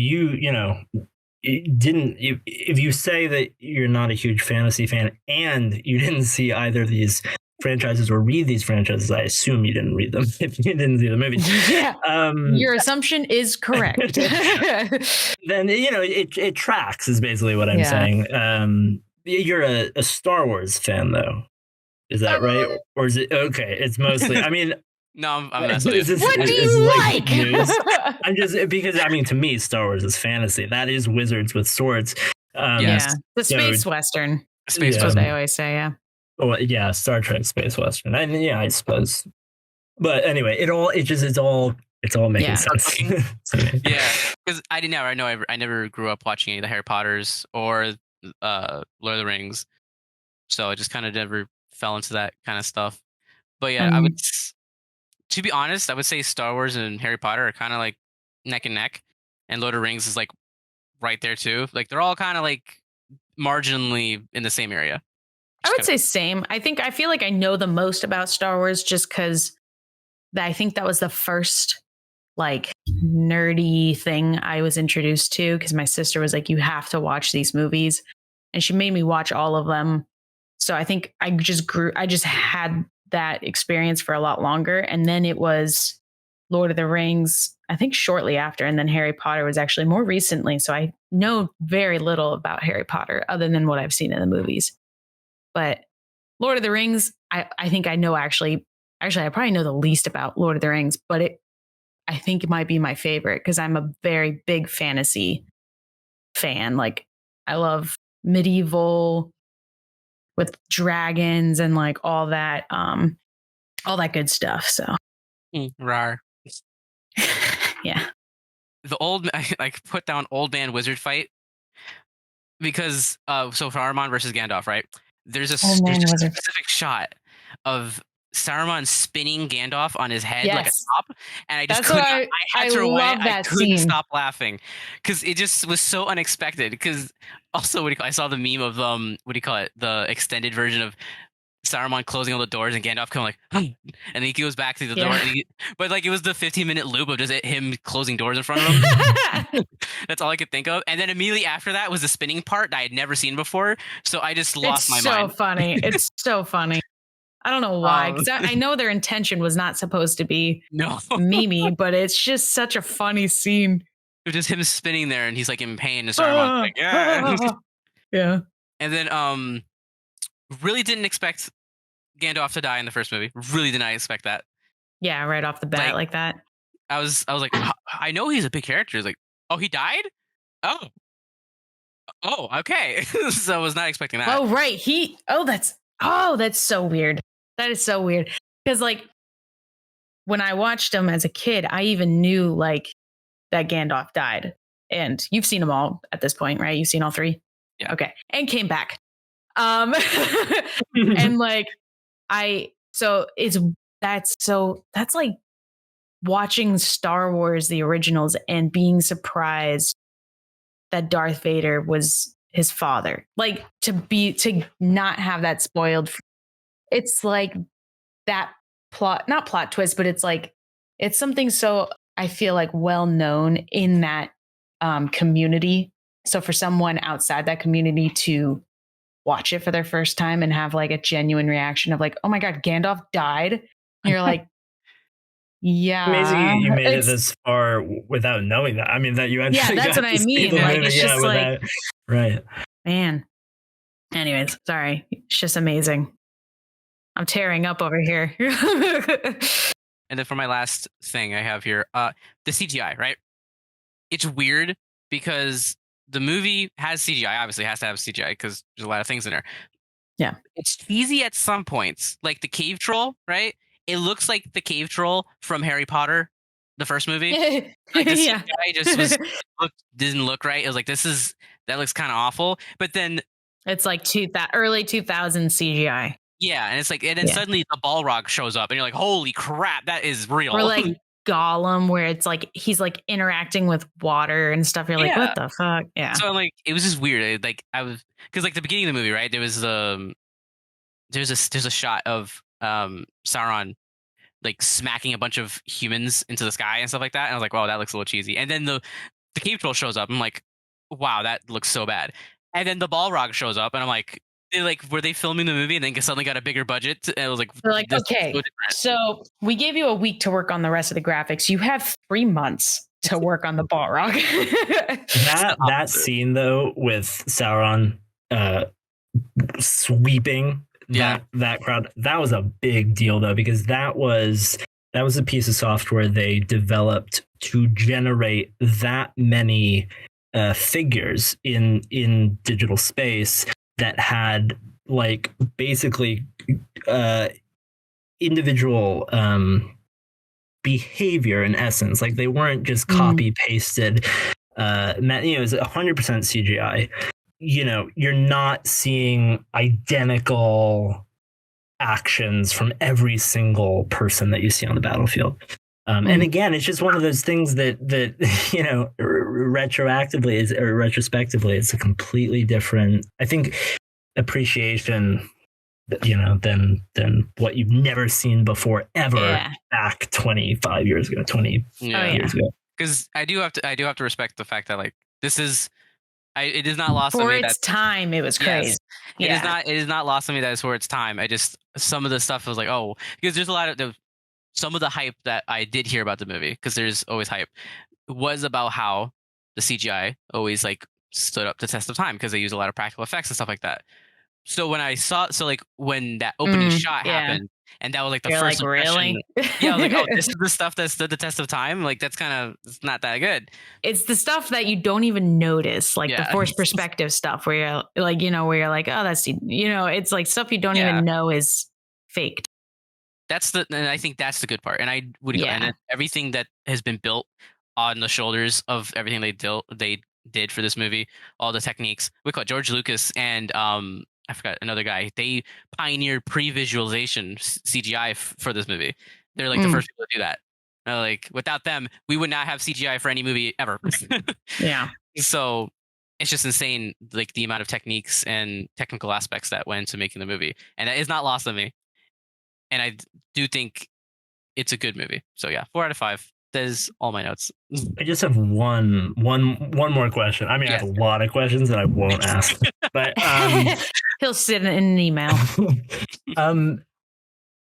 if you say that you're not a huge fantasy fan and you didn't see either of these franchises or read these franchises, I assume you didn't read them if you didn't see the movies. Yeah. Your assumption is correct. Then, it tracks is basically what I'm saying. You're a Star Wars fan though. Is that right? Or is it okay? It's mostly, I mean, no, I'm messing with you. What do you like? News. I'm just because to me, Star Wars is fantasy. That is wizards with swords. The space western. Space western. What they always say. Yeah. Well, yeah, Star Trek space western. And yeah, I suppose. But anyway, it's all making sense. Yeah, because I never grew up watching any of the Harry Potters or Lord of the Rings, so I just kind of never fell into that kind of stuff. But yeah, to be honest, I would say Star Wars and Harry Potter are kind of like neck and neck, and Lord of the Rings is like right there too. Like they're all kind of like marginally in the same area. I would say same. I feel like I know the most about Star Wars just because I think that was the first like nerdy thing I was introduced to because my sister was like, you have to watch these movies. And she made me watch all of them. So I think I just had that experience for a lot longer. And then it was Lord of the Rings, I think shortly after. And then Harry Potter was actually more recently. So I know very little about Harry Potter other than what I've seen in the movies. But Lord of the Rings, I think I know actually I probably know the least about Lord of the Rings, but I think it might be my favorite because I'm a very big fantasy fan. Like I love medieval with dragons and like all that good stuff. So rar. Yeah. I put down old man wizard fight because so Saruman versus Gandalf, right? There's a specific shot of Saruman spinning Gandalf on his head like a Yes. top, and I just That's couldn't. what I had to I rewind. love I that couldn't scene. stop laughing because it just was so unexpected. Because also, I saw the meme of what do you call it? The extended version of Saruman closing all the doors and Gandalf coming like, and then he goes back to the door. But like it was the 15-minute loop of just him closing doors in front of him. That's all I could think of. And then immediately after that was the spinning part that I had never seen before. So I just lost my mind. It's so funny. It's so funny. I don't know why, because I know their intention was not supposed to be memey, but it's just such a funny scene. It was just him spinning there, and he's like in pain, and Saruman's like, yeah, yeah. And then really didn't expect Gandalf to die in the first movie. Really did not expect that. Yeah, right off the bat, like that. I was like, I know he's a big character. It's like, oh, he died? Oh, okay. So I was not expecting that. Oh, right. That's so weird. That is so weird. Because like when I watched him as a kid, I even knew like that Gandalf died. And you've seen them all at this point, right? You've seen all three? Yeah. Okay. And came back. And like that's like watching Star Wars, the originals, and being surprised that Darth Vader was his father. Like to not have that spoiled. It's like that not plot twist, but it's like, it's something so I feel like well known in that community. So for someone outside that community to watch it for their first time and have like a genuine reaction of like, oh my God, Gandalf died. And you're like, yeah. Amazing you made it this far without knowing that. I mean, that you actually that's what I mean. Like, it's just like, right. Man. Anyways, sorry. It's just amazing. I'm tearing up over here. And then for my last thing I have here, the CGI, right? It's weird because the movie has CGI, obviously has to have CGI because there's a lot of things in there. Yeah. It's cheesy at some points, like the cave troll, right? It looks like the cave troll from Harry Potter, the first movie. Like the CGI just didn't look right. It was like, that looks kind of awful. But then it's like early 2000 CGI. Yeah, and it's like, and then suddenly the Balrog shows up, and you're like, "Holy crap, that is real!" Or like Gollum, where it's like he's like interacting with water and stuff. You're like, "What the fuck?" Yeah. So like, it was just weird. I was because like the beginning of the movie, right? There was there's a shot of Sauron like smacking a bunch of humans into the sky and stuff like that, and I was like, "Wow, that looks a little cheesy." And then the cave troll shows up. I'm like, "Wow, that looks so bad." And then the Balrog shows up, and I'm like, were they filming the movie and then suddenly got a bigger budget? And it was like, they're like, okay, so we gave you a week to work on the rest of the graphics. You have 3 months to work on the Balrog. that scene though with Sauron sweeping that crowd, that was a big deal though, because that was a piece of software they developed to generate that many figures in digital space that had like basically individual behavior in essence. Like they weren't just copy pasted. It was 100% CGI. You know, you're not seeing identical actions from every single person that you see on the battlefield. And again, it's just one of those things that you know, retrospectively, it's a completely different, I think, appreciation, you know, than what you've never seen before ever back 25 years ago, 20 years ago. Because I do have to respect the fact that like this is. It is not lost on me that time. It was crazy. It is not lost on me that it's for its time. I just, some of the stuff was like, oh, because there's a lot of some of the hype that I did hear about the movie, because there's always hype, was about how the CGI always like stood up the test of time because they use a lot of practical effects and stuff like that. So when I saw, when that opening shot happened, and that was like the first impression, really? Yeah, I was like, oh, this is the stuff that stood the test of time. Like that's it's not that good. It's the stuff that you don't even notice, like the forced perspective stuff, where you're like, you know, where you're like, oh, that's, you know, it's like stuff you don't even know is faked. And I think that's the good part. And I would go, and everything that has been built on the shoulders of everything they did for this movie, all the techniques. We call it George Lucas and I forgot another guy. They pioneered pre-visualization CGI for this movie. They're like the first people to do that. Like without them, we would not have CGI for any movie ever. Yeah. So it's just insane, like the amount of techniques and technical aspects that went into making the movie, and that is not lost on me. And I do think it's a good movie. So yeah, 4 out of 5. There's all my notes. I just have one more question. I mean, Yes. I have a lot of questions that I won't ask, but he'll send in an email.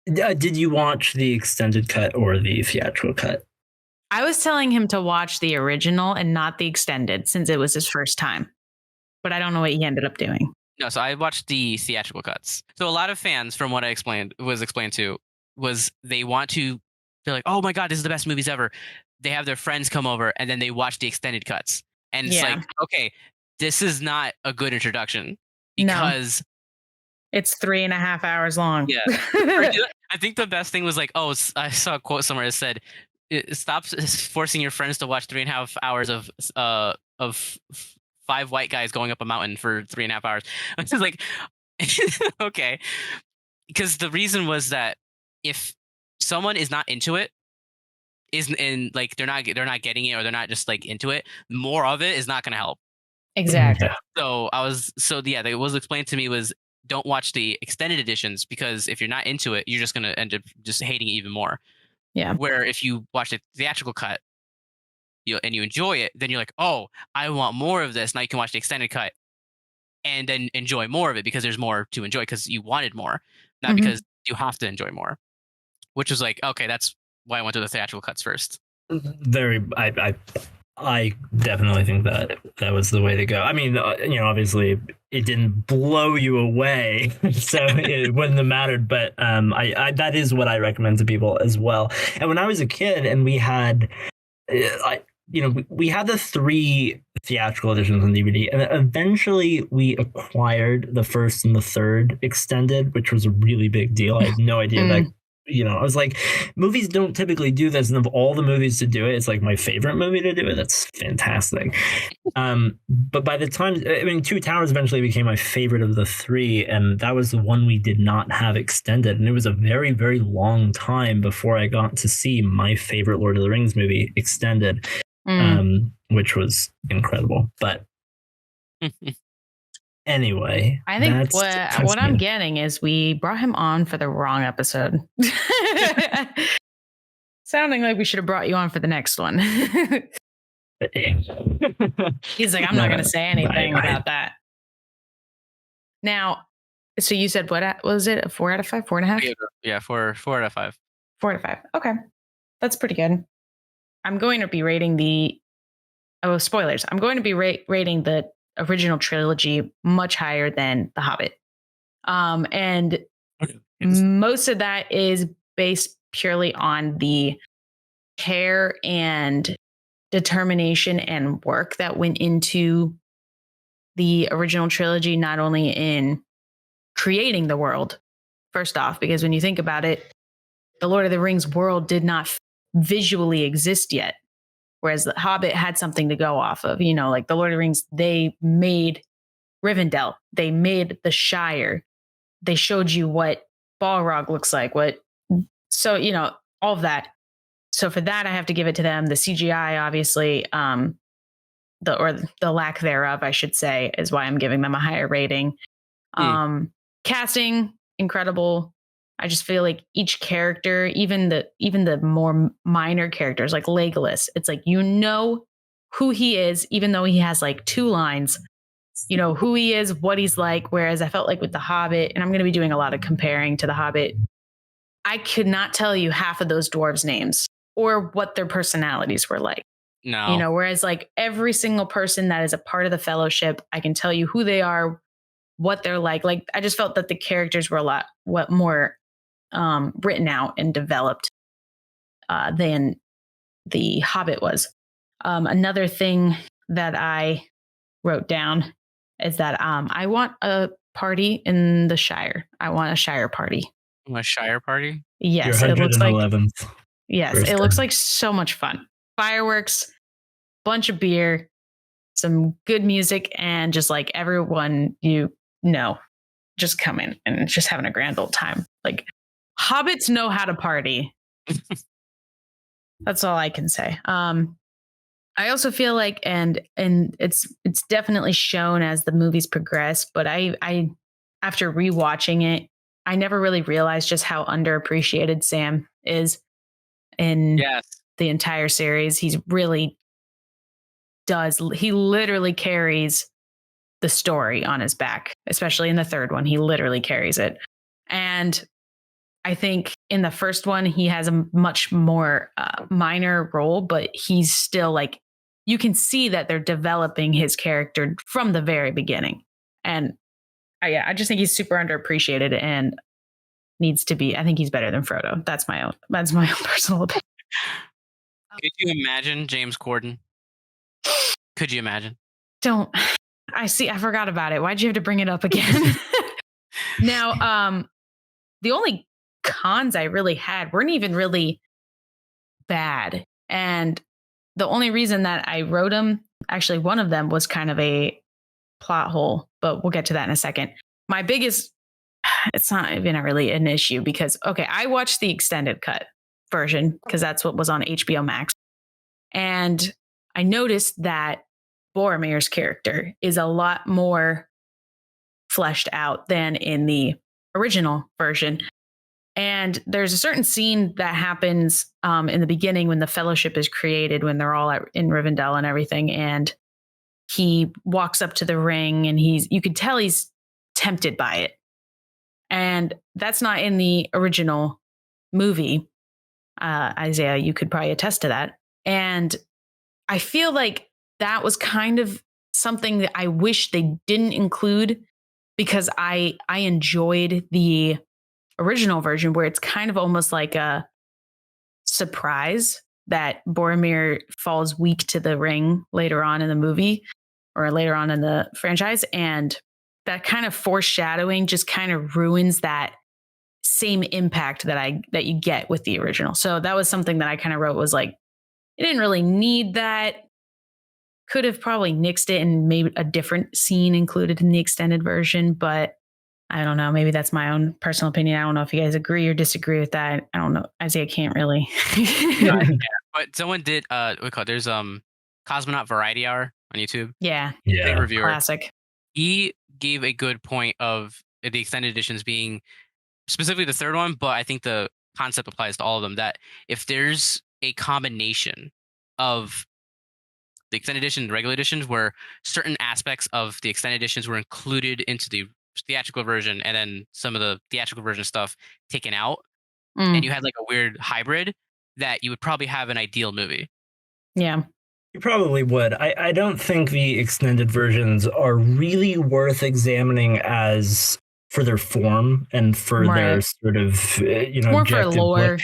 Did you watch the extended cut or the theatrical cut? I was telling him to watch the original and not the extended since it was his first time, but I don't know what he ended up doing. No, so I watched the theatrical cuts. So a lot of fans, from what I explained to, was they're like, oh my God, this is the best movies ever. They have their friends come over and then they watch the extended cuts. And it's like, okay, this is not a good introduction because it's 3.5 hours long. Yeah. I think the best thing was like, I saw a quote somewhere that said, stop forcing your friends to watch 3.5 hours of 5 white guys going up a mountain for 3.5 hours. I was like, okay. Because the reason was that if someone is not into it, like they're not getting it, or they're not just like into it, more of it is not going to help. Exactly. So it was explained to me was, don't watch the extended editions, because if you're not into it, you're just going to end up just hating it even more. Yeah. Where if you watch the theatrical cut, and you enjoy it, then you're like, oh, I want more of this. Now you can watch the extended cut and then enjoy more of it, because there's more to enjoy because you wanted more, not because you have to enjoy more. Which was like, okay, that's why I went to the theatrical cuts first. I definitely think that was the way to go. I mean, obviously it didn't blow you away, so it wouldn't have mattered. But I that is what I recommend to people as well. And when I was a kid, and we had, we had the 3 theatrical editions on DVD, and eventually we acquired the first and the third extended, which was a really big deal. I had no idea that. I was like, movies don't typically do this, and of all the movies to do it, it's like my favorite movie to do it. That's fantastic. But by the time, Two Towers eventually became my favorite of the 3, and that was the one we did not have extended, and it was a very, very long time before I got to see my favorite Lord of the Rings movie extended, which was incredible. But anyway, I think what I'm getting is we brought him on for the wrong episode. Sounding like we should have brought you on for the next one. He's like, I'm not going to say anything about that. Now, so you said, what was it? A 4 out of 5? 4.5? Yeah, 4 out of 5. 4 out of 5. Okay. That's pretty good. I'm going to be rating spoilers. I'm going to be rating the original trilogy much higher than The Hobbit. And most of that is based purely on the care and determination and work that went into the original trilogy, not only in creating the world, first off, because when you think about it, the Lord of the Rings world did not visually exist yet. Whereas The Hobbit had something to go off of, like the Lord of the Rings, they made Rivendell, they made the Shire, they showed you what Balrog looks like, all of that. So for that, I have to give it to them. The CGI, obviously, the lack thereof, I should say, is why I'm giving them a higher rating. Casting, incredible. I just feel like each character, even the more minor characters like Legolas, it's like, who he is, even though he has like 2 lines, who he is, what he's like. Whereas I felt like with The Hobbit, and I'm going to be doing a lot of comparing to The Hobbit, I could not tell you half of those dwarves' names or what their personalities were like. No. Whereas like every single person that is a part of the Fellowship, I can tell you who they are, what they're like. Like, I just felt that the characters were a lot more written out and developed than The Hobbit was. Another thing that I wrote down is that I want a party in the Shire. I want a Shire party. A Shire party? Yes, it looks like. Yes, it looks like so much fun. Fireworks, bunch of beer, some good music, and just like everyone just coming and just having a grand old time. Like, hobbits know how to party. That's all I can say. I also feel like, and it's definitely shown as the movies progress, but I after rewatching it, I never really realized just how underappreciated Sam is in the entire series. He literally carries the story on his back, especially in the third one. He literally carries it. And I think in the first one, he has a much more minor role, but he's still like, you can see that they're developing his character from the very beginning. And I just think he's super underappreciated and needs to be. I think he's better than Frodo. That's my own personal opinion. Could you imagine James Corden? Could you imagine? I forgot about it. Why'd you have to bring it up again? Now, the only cons I really had weren't even really bad. And the only reason that I wrote them, actually, one of them was kind of a plot hole, but we'll get to that in a second. My biggest, it's not even really an issue because, okay, I watched the extended cut version because that's what was on HBO Max. And I noticed that Boromir's character is a lot more fleshed out than in the original version. And there's a certain scene that happens in the beginning when the Fellowship is created, when they're all in Rivendell and everything. And he walks up to the ring and you could tell he's tempted by it. And that's not in the original movie. Isaiah, you could probably attest to that. And I feel like that was kind of something that I wish they didn't include because I enjoyed the original version where it's kind of almost like a surprise that Boromir falls weak to the ring later on in the movie or later on in the franchise. And that kind of foreshadowing just kind of ruins that same impact that you get with the original. So that was something that I kind of wrote was like, it didn't really need that. Could have probably nixed it and made a different scene included in the extended version, but I don't know. Maybe that's my own personal opinion. I don't know if you guys agree or disagree with that. I don't know. Isaiah can't really. Yeah, but someone did what we call it? There's Cosmonaut Variety Hour on YouTube. Yeah. Big reviewer. Classic. He gave a good point of the extended editions being specifically the third one, but I think the concept applies to all of them, that if there's a combination of the extended edition and regular editions where certain aspects of the extended editions were included into the theatrical version and then some of the theatrical version stuff taken out, and you had like a weird hybrid, that you would probably have an ideal movie. Yeah. You probably would. I don't think the extended versions are really worth examining as for their form and for their sort of more for lore.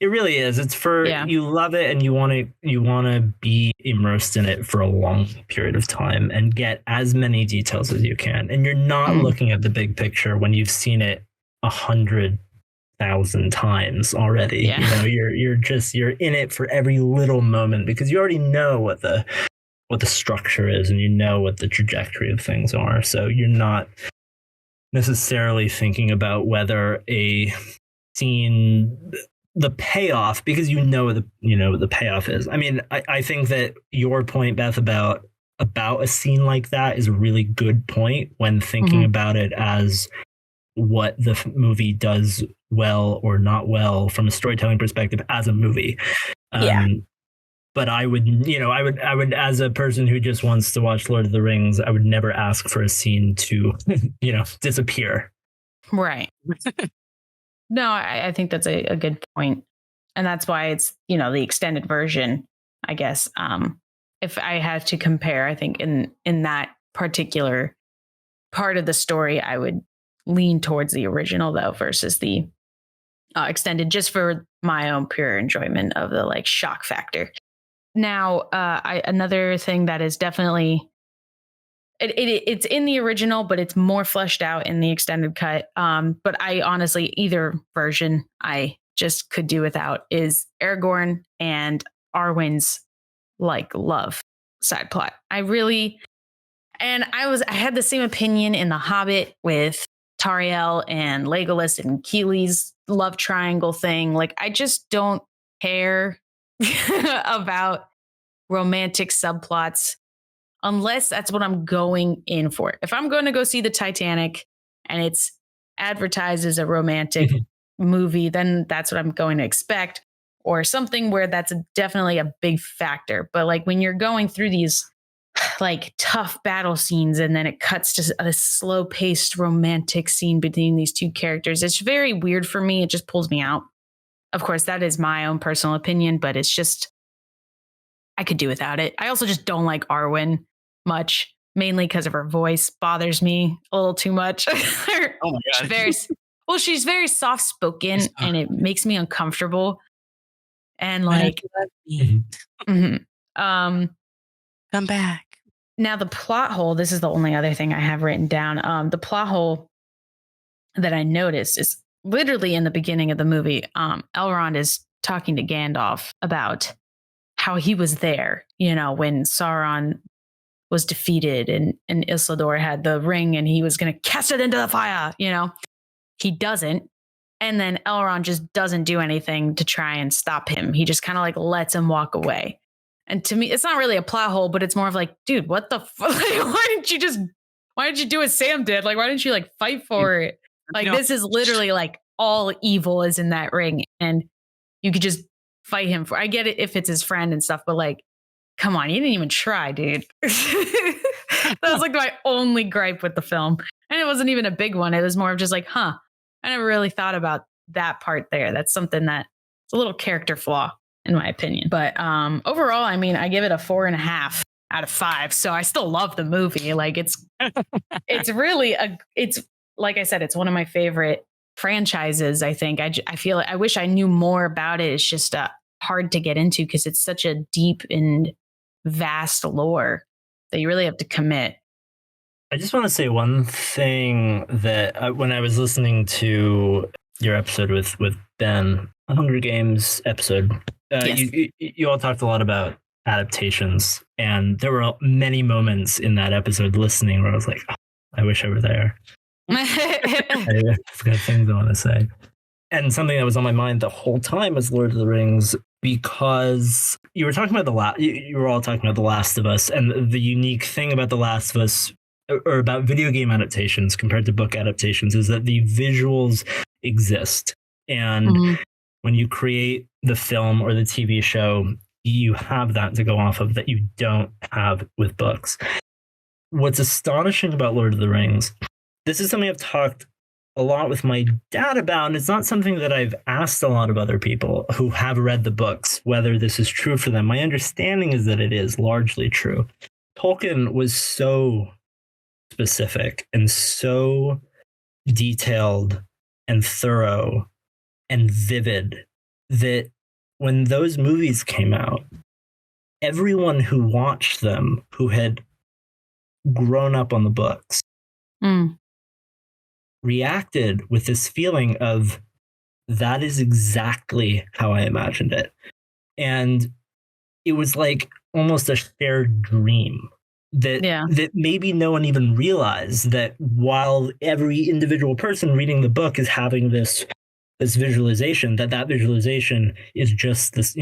It really is. It's for you love it and you want to be immersed in it for a long period of time and get as many details as you can. And you're not looking at the big picture when you've seen it 100,000 times already. Yeah. You're in it for every little moment because you already know what the structure is and you know what the trajectory of things are. So you're not necessarily thinking about whether a scene, the payoff, because you know what the payoff is. I mean, I think that your point, Beth, about a scene like that is a really good point when thinking about it as what the movie does well or not well from a storytelling perspective as a movie. But I would, as a person who just wants to watch Lord of the Rings, I would never ask for a scene to, disappear. Right. No, I think that's a good point. And that's why it's, the extended version, I guess. If I had to compare, I think in that particular part of the story, I would lean towards the original, though, versus the extended, just for my own pure enjoyment of the shock factor. Now, another thing that is definitely it's in the original, but it's more fleshed out in the extended cut. But I honestly, either version I just could do without is Aragorn and Arwen's love side plot. I had the same opinion in The Hobbit with Tariel and Legolas and Keely's love triangle thing. Like, I just don't care about romantic subplots unless that's what I'm going in for. If I'm going to go see the Titanic and it's advertised as a romantic movie, then that's what I'm going to expect, or something where that's definitely a big factor. But like when you're going through these like tough battle scenes and then it cuts to a slow paced romantic scene between these two characters, it's very weird for me. It just pulls me out. Of course, that is my own personal opinion, but it's just, I could do without it. I also just don't like Arwen much, mainly because of her voice bothers me a little too much. Oh my God. She's very soft spoken and it makes me uncomfortable. And like, come back. Now the plot hole, this is the only other thing I have written down. The plot hole that I noticed is literally in the beginning of the movie. Elrond is talking to Gandalf about how he was there, when Sauron was defeated and Isildur had the ring and he was going to cast it into the fire, he doesn't. And then Elrond just doesn't do anything to try and stop him. He just kind of like lets him walk away. And to me, it's not really a plot hole, but it's more of like, dude, what the fuck? Why didn't you do what Sam did? Like, why didn't you like fight for it? Like, this is literally like all evil is in that ring. And you could just fight him I get it if it's his friend and stuff, but like, come on, you didn't even try, dude. That was like my only gripe with the film. And it wasn't even a big one. It was more of just like, I never really thought about that part there. That's something that's a little character flaw, in my opinion. But overall, I mean, I give it a 4.5 out of 5. So I still love the movie. Like it's really it's like I said, it's one of my favorite franchises. I think I feel I wish I knew more about it. It's just hard to get into because it's such a deep and vast lore that you really have to commit. I just want to say one thing that when I was listening to your episode with Ben, the Hunger Games episode, Yes. you all talked a lot about adaptations, and there were many moments in that episode listening where I was like, oh, I wish I were there. I've got things I want to say. And something that was on my mind the whole time was Lord of the Rings, because you were talking about you were all talking about The Last of Us, and the unique thing about The Last of Us, or about video game adaptations compared to book adaptations, is that the visuals exist. And when you create the film or the TV show, you have that to go off of that you don't have with books. What's astonishing about Lord of the Rings, this is something I've talked a lot with my dad about, and it's not something that I've asked a lot of other people who have read the books, whether this is true for them. My understanding is that it is largely true. Tolkien was so specific and so detailed and thorough and vivid that when those movies came out, everyone who watched them, who had grown up on the books, reacted with this feeling of, that is exactly how I imagined it. And it was like almost a shared dream that maybe no one even realized, that while every individual person reading the book is having this visualization, that visualization is just this,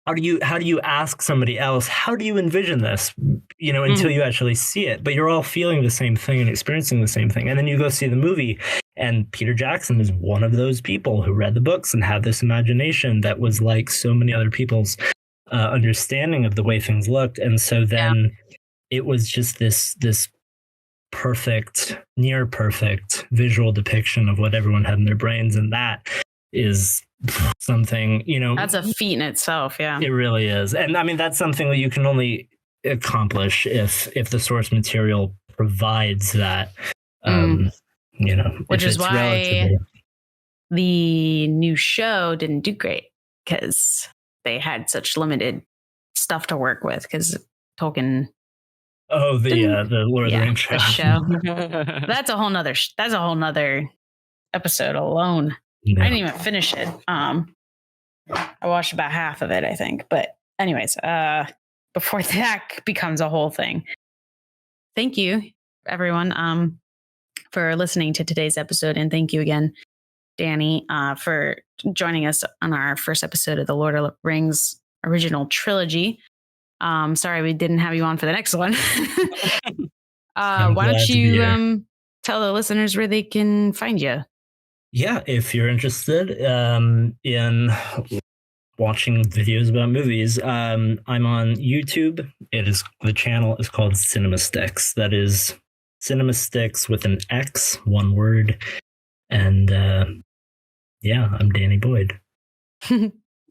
how do you ask somebody else, how do you envision this, until you actually see it? But you're all feeling the same thing and experiencing the same thing. And then you go see the movie, and Peter Jackson is one of those people who read the books and had this imagination that was like so many other people's understanding of the way things looked. And so then it was just this perfect, near perfect visual depiction of what everyone had in their brains. And that is something, that's a feat in itself. Yeah, it really is. And I mean, that's something that you can only accomplish if the source material provides that, which is why the new show didn't do great, because they had such limited stuff to work with, because Tolkien. Oh, the Lord of the Rings show. That's a whole nother episode alone. No. I didn't even finish it. I watched about half of it, I think. But anyways, before that becomes a whole thing. Thank you, everyone. for listening to today's episode. And thank you again, Danny, for joining us on our first episode of the Lord of the Rings original trilogy. Sorry we didn't have you on for the next one. Why don't you tell the listeners where they can find you? Yeah, if you're interested in watching videos about movies, I'm on YouTube. The channel is called CinemaStix. That is CinemaStix with an X, one word. And I'm Danny Boyd.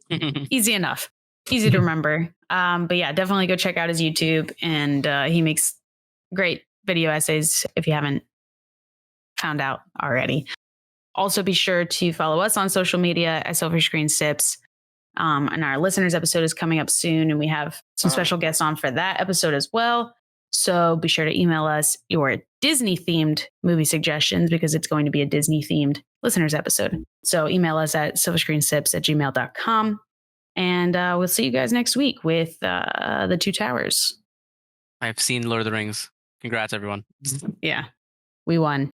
Easy enough. Easy to remember. But yeah, definitely go check out his YouTube. And he makes great video essays if you haven't found out already. Also, be sure to follow us on social media at Silver Screen Sips. And our listeners episode is coming up soon, and we have some special guests on for that episode as well. So be sure to email us your Disney-themed movie suggestions, because it's going to be a Disney-themed listeners episode. So email us at silverscreensips@gmail.com. And we'll see you guys next week with The Two Towers. I've seen Lord of the Rings. Congrats, everyone. Yeah, we won.